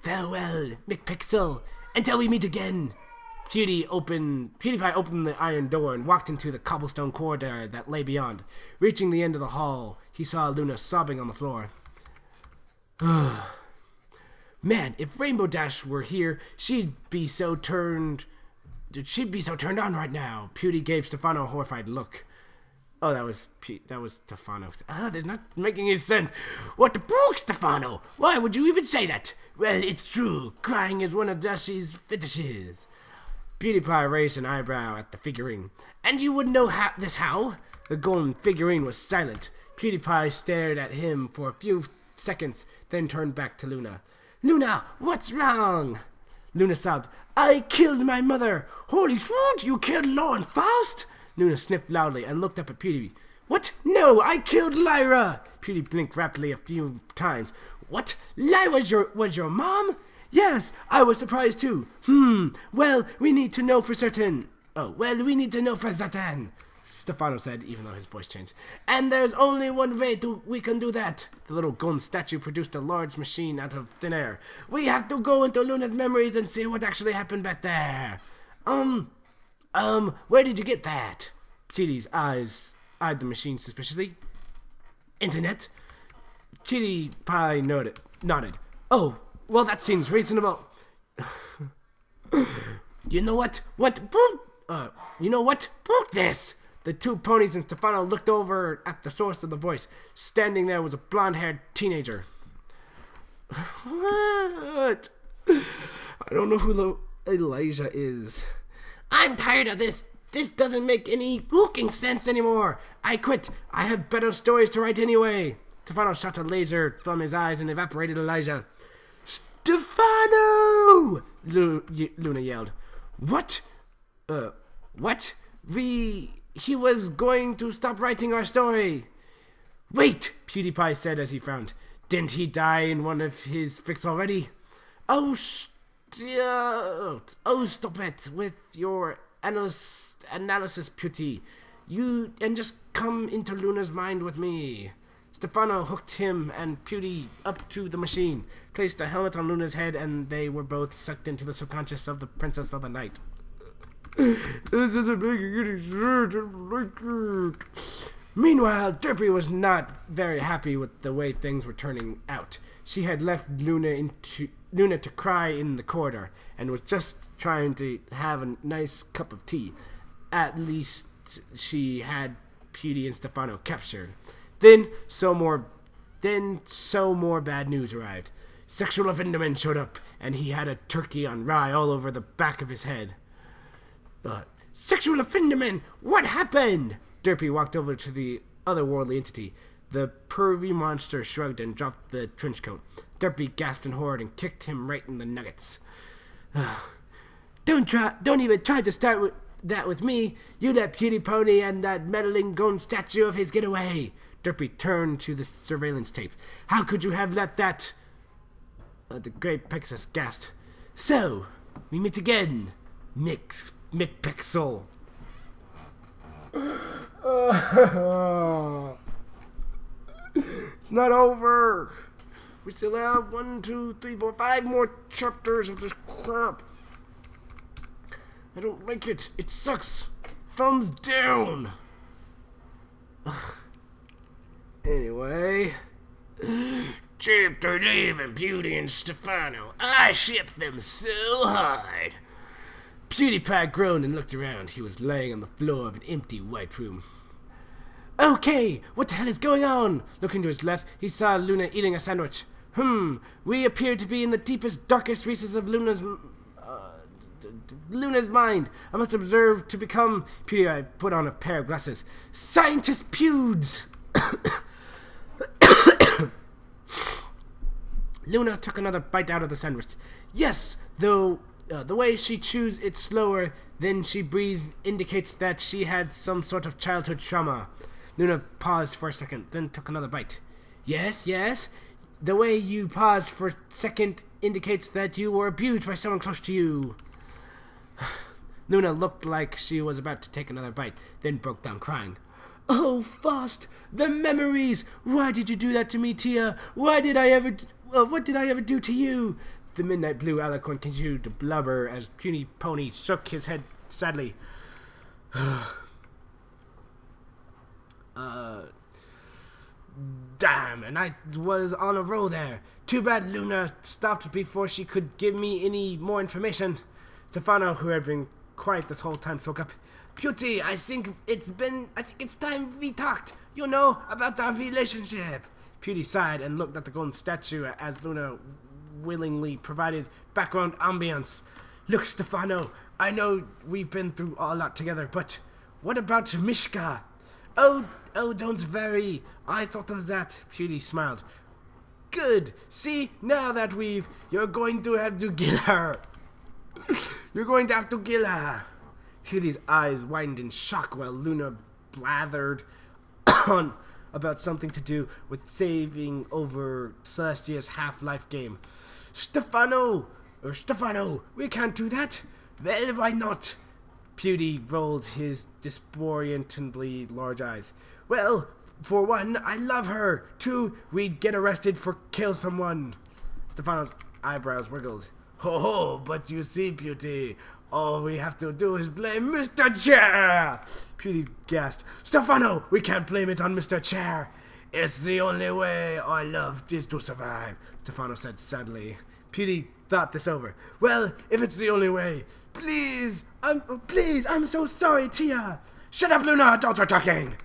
Farewell, McPixel, until we meet again. PewDiePie opened the iron door and walked into the cobblestone corridor that lay beyond. Reaching the end of the hall, he saw Luna sobbing on the floor. Man, if Rainbow Dash were here, she'd be so turned on right now. Pewdie gave Stefano a horrified look. Oh, that was Stefano. There's not making any sense. What the brook, Stefano? Why would you even say that? Well, it's true. Crying is one of Dash's fetishes. PewDiePie raised an eyebrow at the figurine. And you wouldn't know this how? The golden figurine was silent. PewDiePie stared at him for a few seconds, then turned back to Luna. Luna, what's wrong? Luna sobbed. I killed my mother. Holy shit, you killed Lauren Faust? Luna sniffed loudly and looked up at PewDiePie. What? No, I killed Lyra. PewDiePie blinked rapidly a few times. What? Lyra was your mom? Yes, I was surprised too. Well, we need to know for certain. We need to know for certain, Stefano said, even though his voice changed. And there's only one way we can do that. The little golden statue produced a large machine out of thin air. We have to go into Luna's memories and see what actually happened back there. Where did you get that? PewDie's eyes eyed the machine suspiciously. Internet? PewDiePie nodded. Oh, well, that seems reasonable. You know what? You know what? This! The two ponies and Stefano looked over at the source of the voice. Standing there was a blonde-haired teenager. What? I don't know who Elijah is. I'm tired of this. This doesn't make any fucking sense anymore. I quit. I have better stories to write anyway. Stefano shot a laser from his eyes and evaporated Elijah. Stefano! Luna yelled. What? What? He was going to stop writing our story. Wait, PewDiePie said as he frowned. Didn't he die in one of his fics already? Oh, stop it with your analysis, Pewdie. And just come into Luna's mind with me. Stefano hooked him and Pewdie up to the machine, placed a helmet on Luna's head, and they were both sucked into the subconscious of the Princess of the Night. This isn't making any sense. Meanwhile, Derpy was not very happy with the way things were turning out. She had left Luna to cry in the corridor and was just trying to have a nice cup of tea. At least she had Pewdie and Stefano captured. Then so more bad news arrived. Sexual Offenderman showed up, and he had a turkey on rye all over the back of his head. Sexual Offenderman, what happened? Derpy walked over to the otherworldly entity. The pervy monster shrugged and dropped the trench coat. Derpy gasped in horror and kicked him right in the nuggets. Don't even try to start that with me. You let PewDiePony and that meddling golden statue of his get away. Derpy turned to the surveillance tape. How could you have let that? The Great Pegasus gasped. So, we meet again, McPixel. It's not over. We still have 1, 2, 3, 4, 5 more chapters of this crap. I don't like it. It sucks. Thumbs down. Anyway. Chapter 11, Pewdie and Stefano. I shipped them so hard. PewDiePie groaned and looked around. He was laying on the floor of an empty white room. Okay, what the hell is going on? Looking to his left, he saw Luna eating a sandwich. We appear to be in the deepest, darkest recesses of Luna's mind. I must observe to become... PewDiePie put on a pair of glasses. Scientist Pewds! Luna took another bite out of the sandwich. Yes, though the way she chews it slower than she breathed indicates that she had some sort of childhood trauma. Luna paused for a second, then took another bite. Yes. The way you paused for a second indicates that you were abused by someone close to you. Luna looked like she was about to take another bite, then broke down crying. Oh, Faust, the memories! Why did you do that to me, Tia? What did I ever do to you? The Midnight Blue Alicorn continued to blubber as PewDiePony shook his head sadly. Damn, and I was on a roll there. Too bad Luna stopped before she could give me any more information. Stefano, who had been quiet this whole time, spoke up. Pewdie, I think it's time we talked, about our relationship. Pewdie sighed and looked at the golden statue as Luna willingly provided background ambience. Look, Stefano, I know we've been through a lot together, but what about Mishka? Oh, don't worry. I thought of that. Pewdie smiled. Good. See, now that you're going to have to kill her. You're going to have to kill her. Pewdie's eyes widened in shock while Luna blathered on about something to do with saving over Celestia's Half-Life game. Stefano, we can't do that. Well, why not? Pewdie rolled his disorientedly large eyes. Well, for one, I love her. 2, we'd get arrested for kill someone. Stefano's eyebrows wiggled. Ho, but you see, Pewdie, all we have to do is blame Mr. Chair. Pewdie gasped. Stefano, we can't blame it on Mr. Chair. It's the only way I love is to survive, Stefano said sadly. Pewdie thought this over. Well, if it's the only way, please, I'm so sorry, Tia. Shut up, Luna, adults are talking.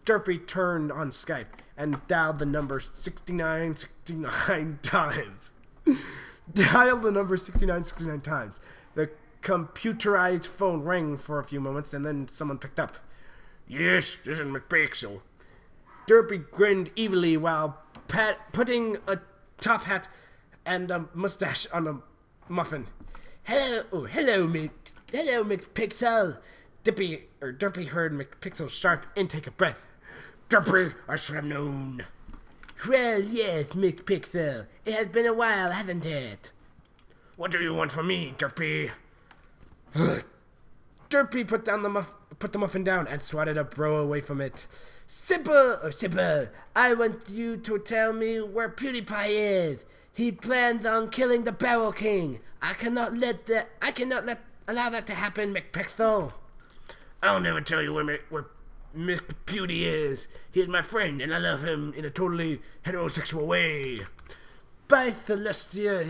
Derpy turned on Skype and dialed the number 6969 times. Dialed the number 6969 times. The computerized phone rang for a few moments and then someone picked up. Yes, this is McPixel. Derpy grinned evilly while putting a top hat and a mustache on a muffin. Hello, McPixel. Derpy heard McPixel's sharp intake of breath. Derpy, I should have known. Well, yes, McPixel. It has been a while, hasn't it? What do you want from me, Derpy? Derpy put the muffin down and swatted a bro away from it. Simple, I want you to tell me where PewDiePie is. He plans on killing the Barrel King. I cannot allow that to happen, McPixel. I'll never tell you where McPewdie is. He is my friend, and I love him in a totally heterosexual way. By Celestia,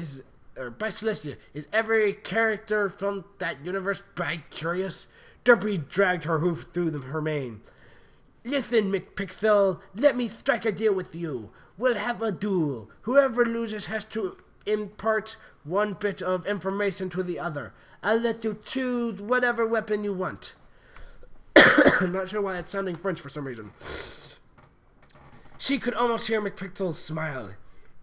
is every character from that universe bi-curious? Derpy dragged her hoof through her mane. Listen, McPixel, let me strike a deal with you. We'll have a duel. Whoever loses has to impart one bit of information to the other. I'll let you choose whatever weapon you want. I'm not sure why it's sounding French for some reason. She could almost hear McPixel's smile.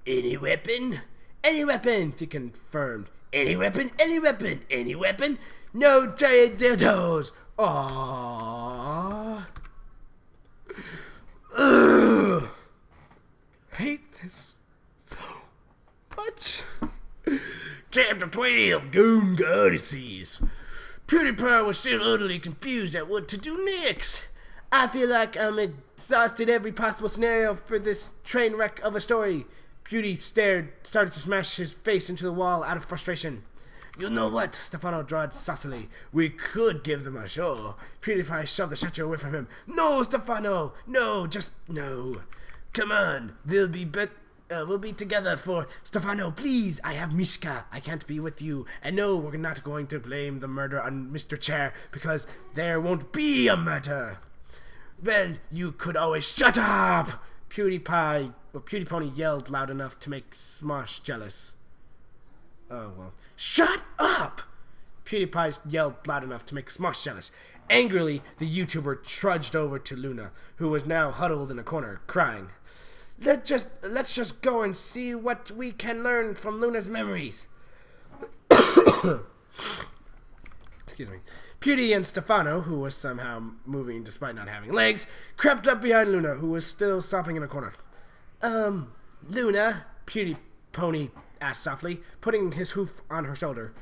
Any weapon? Any weapon, she confirmed. Any weapon? Any weapon? Any weapon? No giant dildos. Aww. Ugh. Hate this so much. Chapter 12, Goon Goddesses. PewDiePie was still utterly confused at what to do next. I feel like I'm exhausted every possible scenario for this train wreck of a story. Pewdie started to smash his face into the wall out of frustration. You know what? Stefano drawled saucily. We could give them a show. PewDiePie shoved the statue away from him. No, Stefano! No, just no. Come on, we'll be together for... Stefano, please, I have Mishka. I can't be with you. And no, we're not going to blame the murder on Mr. Chair, because there won't be a murder. Well, you could always shut up! Pewdie Pony yelled loud enough to make Smosh jealous. Oh, well. Shut up! PewDiePie yelled loud enough to make Smosh jealous. Angrily, the YouTuber trudged over to Luna, who was now huddled in a corner, crying. Let's just go and see what we can learn from Luna's memories. Excuse me. Pewdie and Stefano, who was somehow moving despite not having legs, crept up behind Luna, who was still sopping in a corner. Luna, Pewdie Pony asked softly, putting his hoof on her shoulder.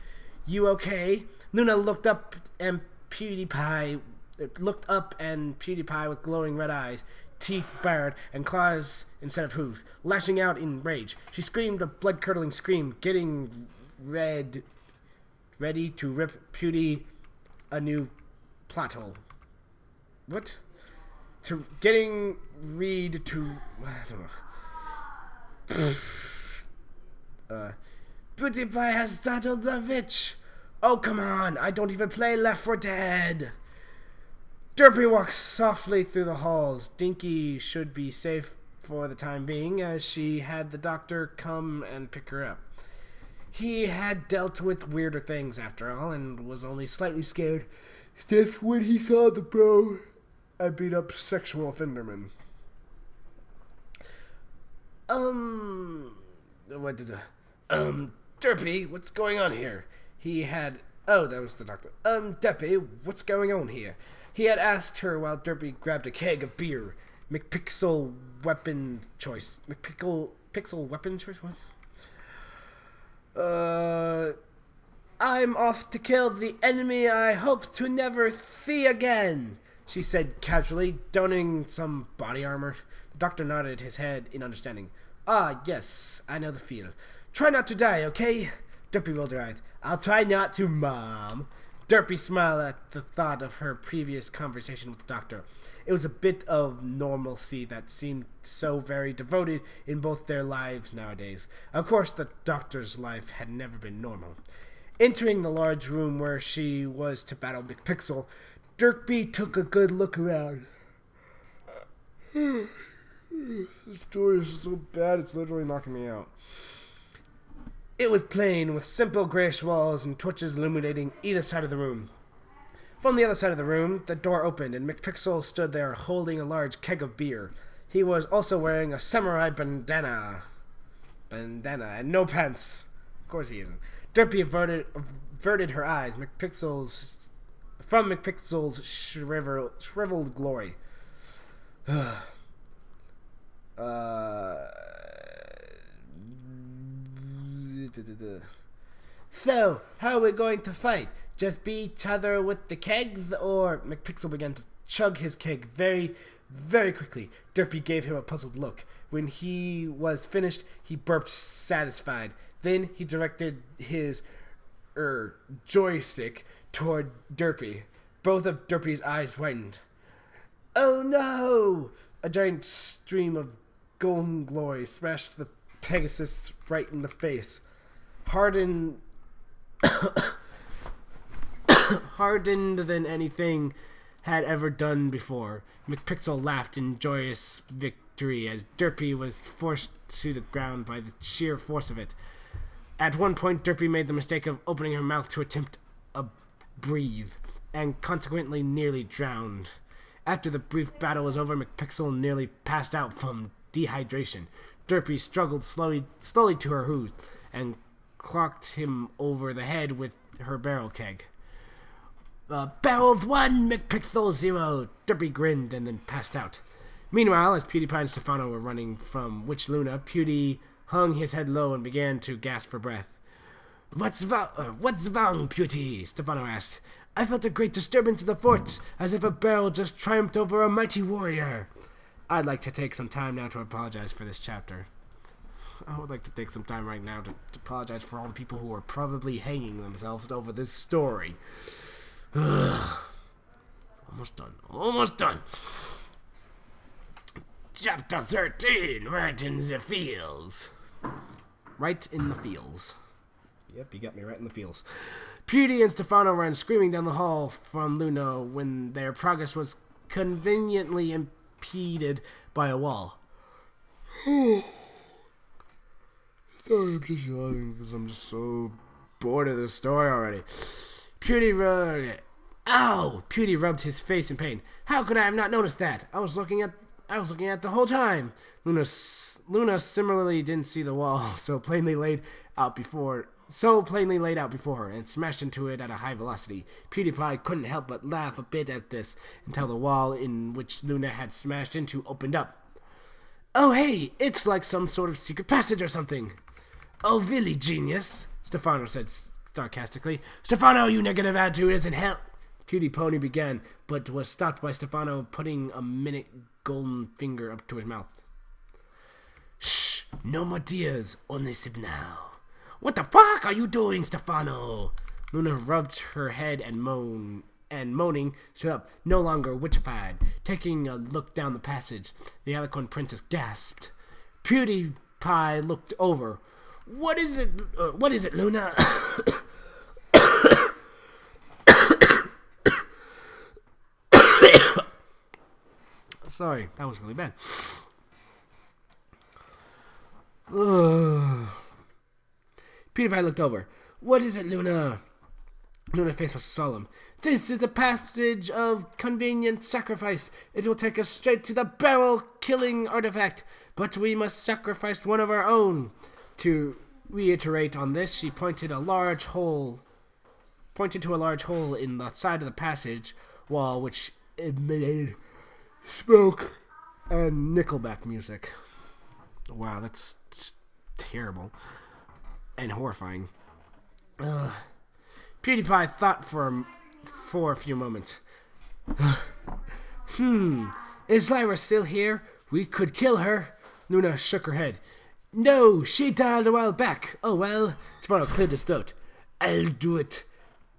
You okay? Luna looked up and PewDiePie with glowing red eyes, teeth bared, and claws instead of hooves, lashing out in rage. She screamed a blood-curdling scream, getting ready to rip Pewdie a new plot hole. What? Getting Reed to... I don't know. PewDiePie has startled the witch. Oh, come on. I don't even play Left 4 Dead. Derpy walks softly through the halls. Dinky should be safe for the time being, as she had the doctor come and pick her up. He had dealt with weirder things, after all, and was only slightly scared. That's when he saw the bro I beat up sexual offenderman. Derpy, what's going on here? That was the doctor. Derpy, what's going on here? He had asked her while Derpy grabbed a keg of beer. McPixel weapon choice. Pixel weapon choice? What? I'm off to kill the enemy I hope to never see again, she said casually, donning some body armor. The doctor nodded his head in understanding. Ah, yes, I know the feel. Try not to die, okay? Derpy rolled her eyes. I'll try not to, Mom. Derpy smiled at the thought of her previous conversation with the doctor. It was a bit of normalcy that seemed so very devoted in both their lives nowadays. Of course, the doctor's life had never been normal. Entering the large room where she was to battle McPixel, Derpy took a good look around. This story is so bad, it's literally knocking me out. It was plain, with simple grayish walls and torches illuminating either side of the room. From the other side of the room, the door opened, and McPixel stood there holding a large keg of beer. He was also wearing a samurai bandana and no pants. Of course he isn't. Derpy averted her eyes from McPixel's shriveled glory. So, how are we going to fight? Just beat each other with the kegs? Or McPixel began to chug his keg very, very quickly. Derpy gave him a puzzled look. When he was finished, he burped satisfied. Then he directed his joystick toward Derpy. Both of Derpy's eyes widened. Oh no! A giant stream of golden glory smashed the Pegasus right in the face. Hardened than anything had ever done before. McPixel laughed in joyous victory as Derpy was forced to the ground by the sheer force of it. At one point, Derpy made the mistake of opening her mouth to attempt a breathe, and consequently nearly drowned. After the brief battle was over, McPixel nearly passed out from dehydration. Derpy struggled slowly to her feet and clocked him over the head with her barrel keg. Barrels 1, McPixel 0. Derpy grinned and then passed out. Meanwhile, as PewDiePie and Stefano were running from Witch Luna, Pewdie hung his head low and began to gasp for breath. What's wrong, Pewdie? Stefano asked. I felt a great disturbance in the fort, as if a barrel just triumphed over a mighty warrior. I'd like to take some time now to apologize for this chapter. I would like to take some time right now to apologize for all the people who are probably hanging themselves over this story. Almost done. Chapter 13, right in the fields. Right in the fields. Yep, you got me right in the fields. Pewdie and Stefano ran screaming down the hall from Luna when their progress was conveniently impeded by a wall. Sorry, I'm just yawning because I'm just so bored of this story already. Pewdie rubbed his face in pain. How could I have not noticed that? I was looking at the whole time. Luna similarly didn't see the wall so plainly laid out before her and smashed into it at a high velocity. PewDiePie couldn't help but laugh a bit at this until the wall in which Luna had smashed into opened up. Oh hey, it's like some sort of secret passage or something. Oh really, genius? Stefano said sarcastically. Stefano, you negative attitude isn't help. PewDiePony began, but was stopped by Stefano putting a minute golden finger up to his mouth. Shh, no more tears, only sip now. What the fuck are you doing, Stefano? Luna rubbed her head and moaning, stood up, no longer witchified. Taking a look down the passage, the Alicorn Princess gasped. PewDiePie looked over. What is it, Luna? Sorry, that was really bad. PewDiePie looked over. What is it, Luna? Luna's face was solemn. This is a passage of convenient sacrifice. It will take us straight to the barrel-killing artifact, but we must sacrifice one of our own. To reiterate on this, she pointed to a large hole in the side of the passage wall, which emitted smoke and Nickelback music. Wow, that's terrible and horrifying. PewDiePie thought for a few moments. Is Lyra still here? We could kill her. Luna shook her head. No, she died a while back. Oh well. Stefano cleared his throat. I'll do it.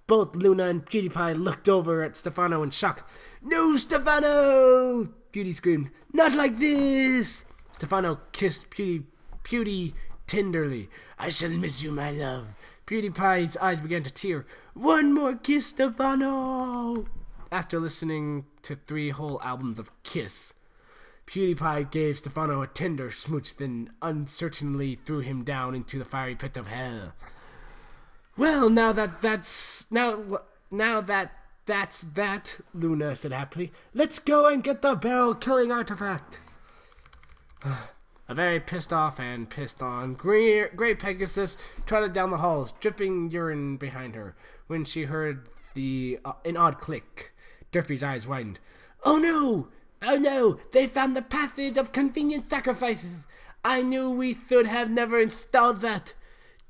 Both Luna and PewDiePie looked over at Stefano in shock. "No, Stefano!" Beauty screamed. "Not like this!" Stefano kissed Pewdie tenderly. "I shall miss you, my love." PewDiePie's eyes began to tear. "One more kiss, Stefano!" After listening to 3 whole albums of Kiss, PewDiePie gave Stefano a tender smooch, then uncertainly threw him down into the fiery pit of hell. "Well, now that's that," Luna said happily. "Let's go and get the barrel-killing artifact." A very pissed off and pissed on Grey Pegasus trotted down the halls, dripping urine behind her. When she heard an odd click, Derpy's eyes widened. "Oh no! Oh no! They found the passage of convenient sacrifices! I knew we should have never installed that!"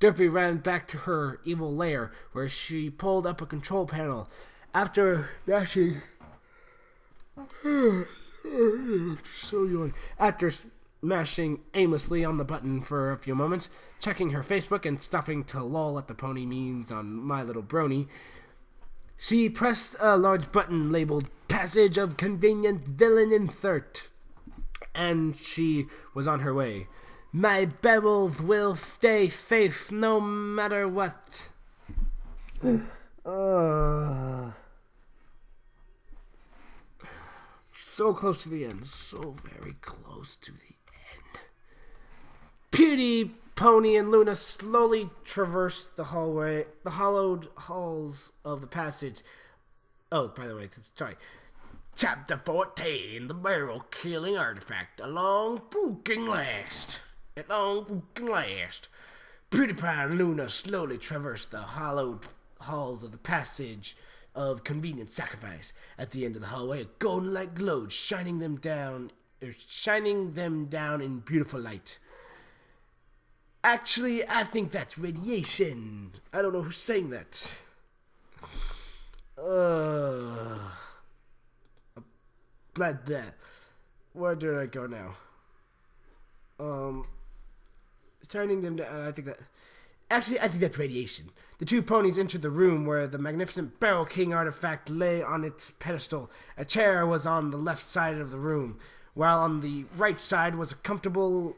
Derpy ran back to her evil lair, where she pulled up a control panel. After mashing... After mashing aimlessly on the button for a few moments, checking her Facebook and stopping to lol at the pony memes on My Little Brony, she pressed a large button labeled Passage of Convenient Villain Insert, and she was on her way. "My barrels will stay safe no matter what." So close to the end. So very close to the end. Pewdie, Pony, and Luna slowly traversed the hollowed halls of the passage. Oh, by the way, sorry. Chapter 14, the barrel-killing artifact. A long fucking last. PewDiePie and Luna slowly traversed the hollowed halls of the passage of convenient sacrifice. At the end of the hallway, a golden light glowed, shining them down in beautiful light. Actually, I think that's radiation. I don't know who's saying that. Glad that. Where did I go now? Shining them down. I think that's radiation. The 2 ponies entered the room where the magnificent Barrel King artifact lay on its pedestal. A chair was on the left side of the room, while on the right side was a comfortable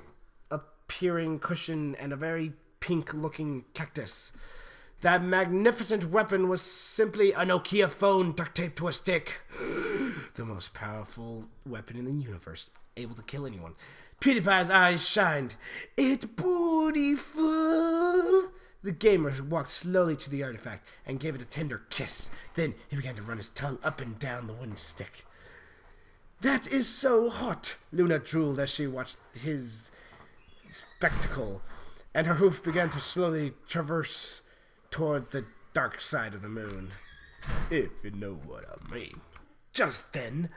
appearing cushion and a very pink-looking cactus. That magnificent weapon was simply a Nokia phone duct-taped to a stick. The most powerful weapon in the universe, able to kill anyone. PewDiePie's eyes shined. "It's beautiful!" The gamer walked slowly to the artifact and gave it a tender kiss. Then he began to run his tongue up and down the wooden stick. "That is so hot!" Luna drooled as she watched his spectacle, and her hoof began to slowly traverse toward the dark side of the moon. If you know what I mean. Just then,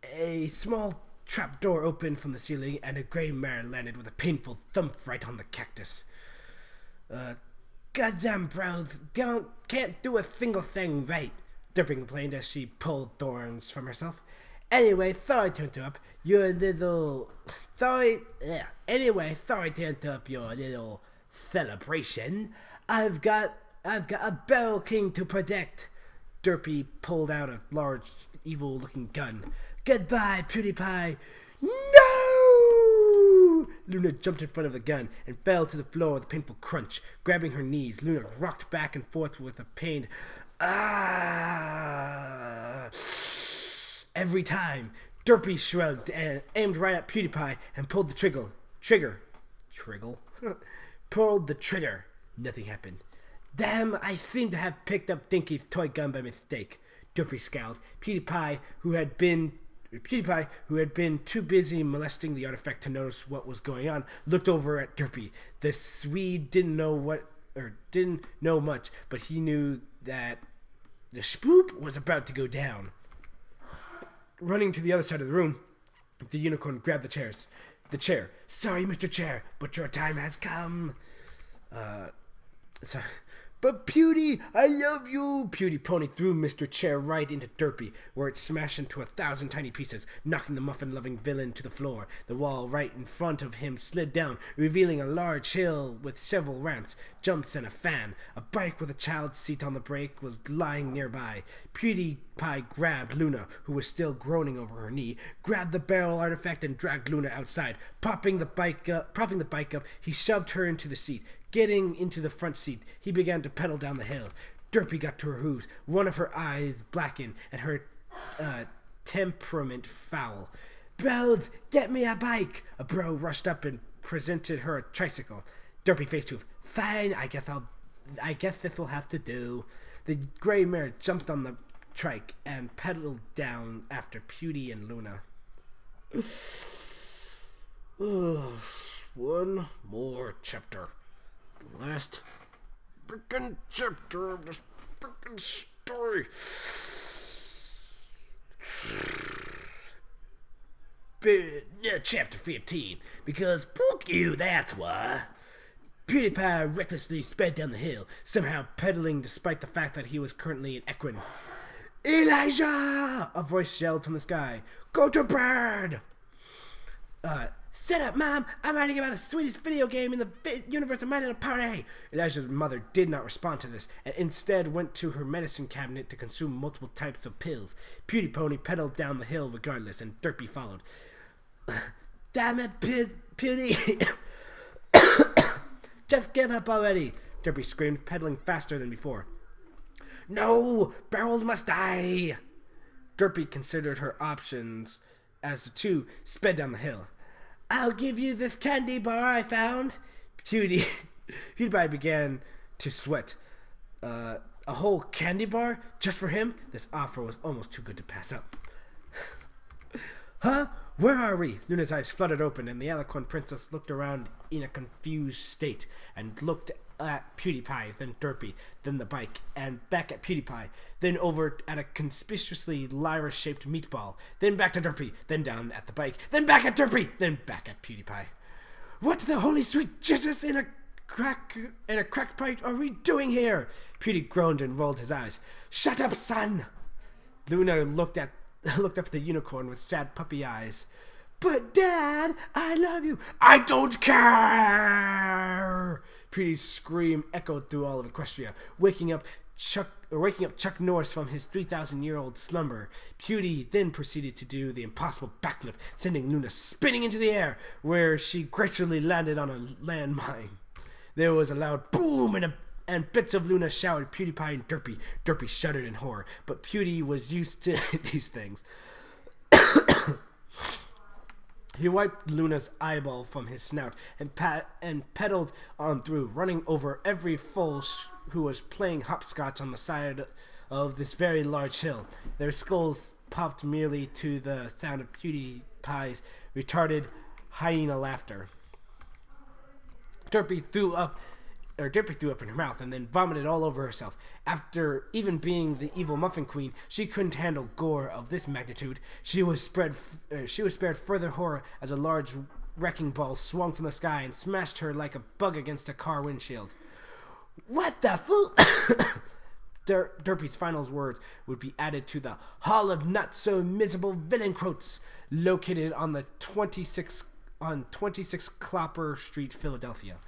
a small trapdoor opened from the ceiling, and a gray mare landed with a painful thump right on the cactus. "Goddamn bros, can't do a single thing right," Derpy complained as she pulled thorns from herself. Sorry to interrupt your little celebration. I've got a Barrel King to protect." Derpy pulled out a large, evil-looking gun. "Goodbye, PewDiePie." "No!" Luna jumped in front of the gun and fell to the floor with a painful crunch. Grabbing her knees, Luna rocked back and forth with a pained "ah" every time. Derpy shrugged and aimed right at PewDiePie and pulled the trigger. Pulled the trigger. Nothing happened. "Damn, I seem to have picked up Dinky's toy gun by mistake." Derpy scowled. PewDiePie, who had been too busy molesting the artifact to notice what was going on, looked over at Derpy. The Swede didn't know much, but he knew that the spoop was about to go down. Running to the other side of the room, the unicorn grabbed the chair. "Sorry, Mr. Chair, but your time has come." But Pewdie, I love you! Pewdie Pony threw Mr. Chair right into Derpy, where it smashed into 1,000 tiny pieces, knocking the muffin-loving villain to the floor. The wall right in front of him slid down, revealing a large hill with several ramps, jumps, and a fan. A bike with a child's seat on the brake was lying nearby. PewDiePie grabbed Luna, who was still groaning over her knee, grabbed the barrel artifact, and dragged Luna outside. Propping the bike up, he shoved her into the seat. Getting into the front seat, he began to pedal down the hill. Derpy got to her hooves. One of her eyes blackened, and her temperament foul. "Bros, get me a bike!" A bro rushed up and presented her a tricycle. Derpy faced to him. "Fine, I guess this will have to do." The gray mare jumped on the trike and pedaled down after Pewdie and Luna. One more chapter. The last freaking chapter of this freaking story. Chapter 15. Because fuck you, that's why. PewDiePie recklessly sped down the hill, somehow pedaling despite the fact that he was currently in Equin. "Elijah!" a voice yelled from the sky. "Go to bed!" "Sit up, Mom! I'm writing about the sweetest video game in the universe of My Little Pony!" Elijah's mother did not respond to this, and instead went to her medicine cabinet to consume multiple types of pills. Pewdie Pony pedaled down the hill regardless, and Derpy followed. "Damn it, Pewdie! Just give up already!" Derpy screamed, pedaling faster than before. "No! Barrels must die!" Derpy considered her options as the two sped down the hill. "I'll give you this candy bar I found." PewDiePie began to sweat. A whole candy bar? Just for him? This offer was almost too good to pass up. "Huh? Where are we?" Luna's eyes fluttered open, and the eloquent princess looked around in a confused state, and looked at PewDiePie, then Derpy, then the bike, and back at PewDiePie, then over at a conspicuously lyra-shaped meatball, then back to Derpy, then down at the bike, then back at Derpy, then back at PewDiePie. "What the holy sweet Jesus in a crack pipe are we doing here?" Pewdie groaned and rolled his eyes. "Shut up, son!" Luna looked up at the unicorn with sad puppy eyes. "But Dad, I love you." "I don't care!" Pewdie's scream echoed through all of Equestria, waking up Chuck Norris from his 3,000-year-old slumber. Pewdie then proceeded to do the impossible backflip, sending Luna spinning into the air, where she gracefully landed on a landmine. There was a loud boom, and bits of Luna showered PewDiePie and Derpy. Derpy shuddered in horror, but Pewdie was used to these things. He wiped Luna's eyeball from his snout and pedaled on through, running over every foal who was playing hopscotch on the side of this very large hill. Their skulls popped merely to the sound of PewDiePie's retarded hyena laughter. Derpy threw up in her mouth and then vomited all over herself. After even being the evil Muffin Queen, she couldn't handle gore of this magnitude. She was spared further horror as a large wrecking ball swung from the sky and smashed her like a bug against a car windshield. "What the fool?" Derpy's final words would be added to the Hall of Not So Miserable Villain Quotes, located on the 26 Clopper Street, Philadelphia.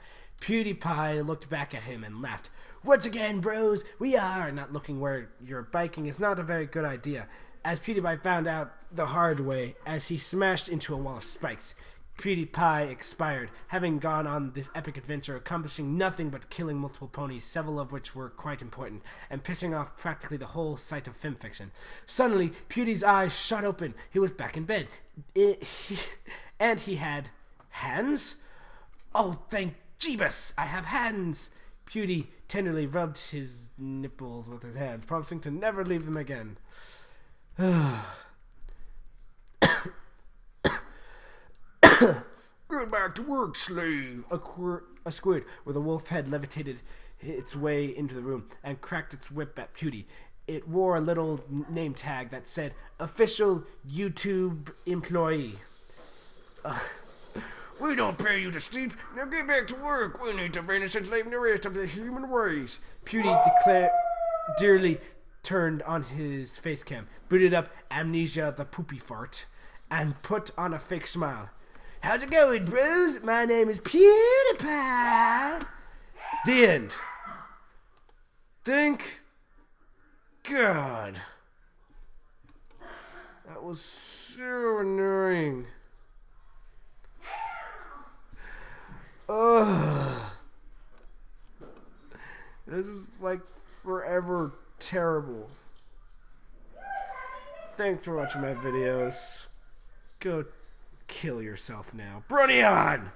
PewDiePie looked back at him and laughed. "Once again, bros, we are not looking where you're biking is not a very good idea," as PewDiePie found out the hard way as he smashed into a wall of spikes. PewDiePie expired, having gone on this epic adventure, accomplishing nothing but killing multiple ponies, several of which were quite important, and pissing off practically the whole site of fanfiction. Suddenly, Pewdie's eyes shot open. He was back in bed. And he had hands? "Oh, thank Jeebus, I have hands!" Pewdie tenderly rubbed his nipples with his hands, promising to never leave them again. "Get back to work, slave!" A squid with a wolf head levitated its way into the room and cracked its whip at Pewdie. It wore a little name tag that said, "Official YouTube Employee." "We We don't pay you to sleep. Now get back to work. We need to finish enslaving the rest of the human race. Pewdie dearly turned on his face cam, booted up Amnesia the poopy fart, and put on a fake smile. How's it going, bros? My name is PewDiePie. The end. Thank God. That was so annoying. Ugh. This is like forever terrible. Thanks for watching my videos. Go kill yourself now. Brony on!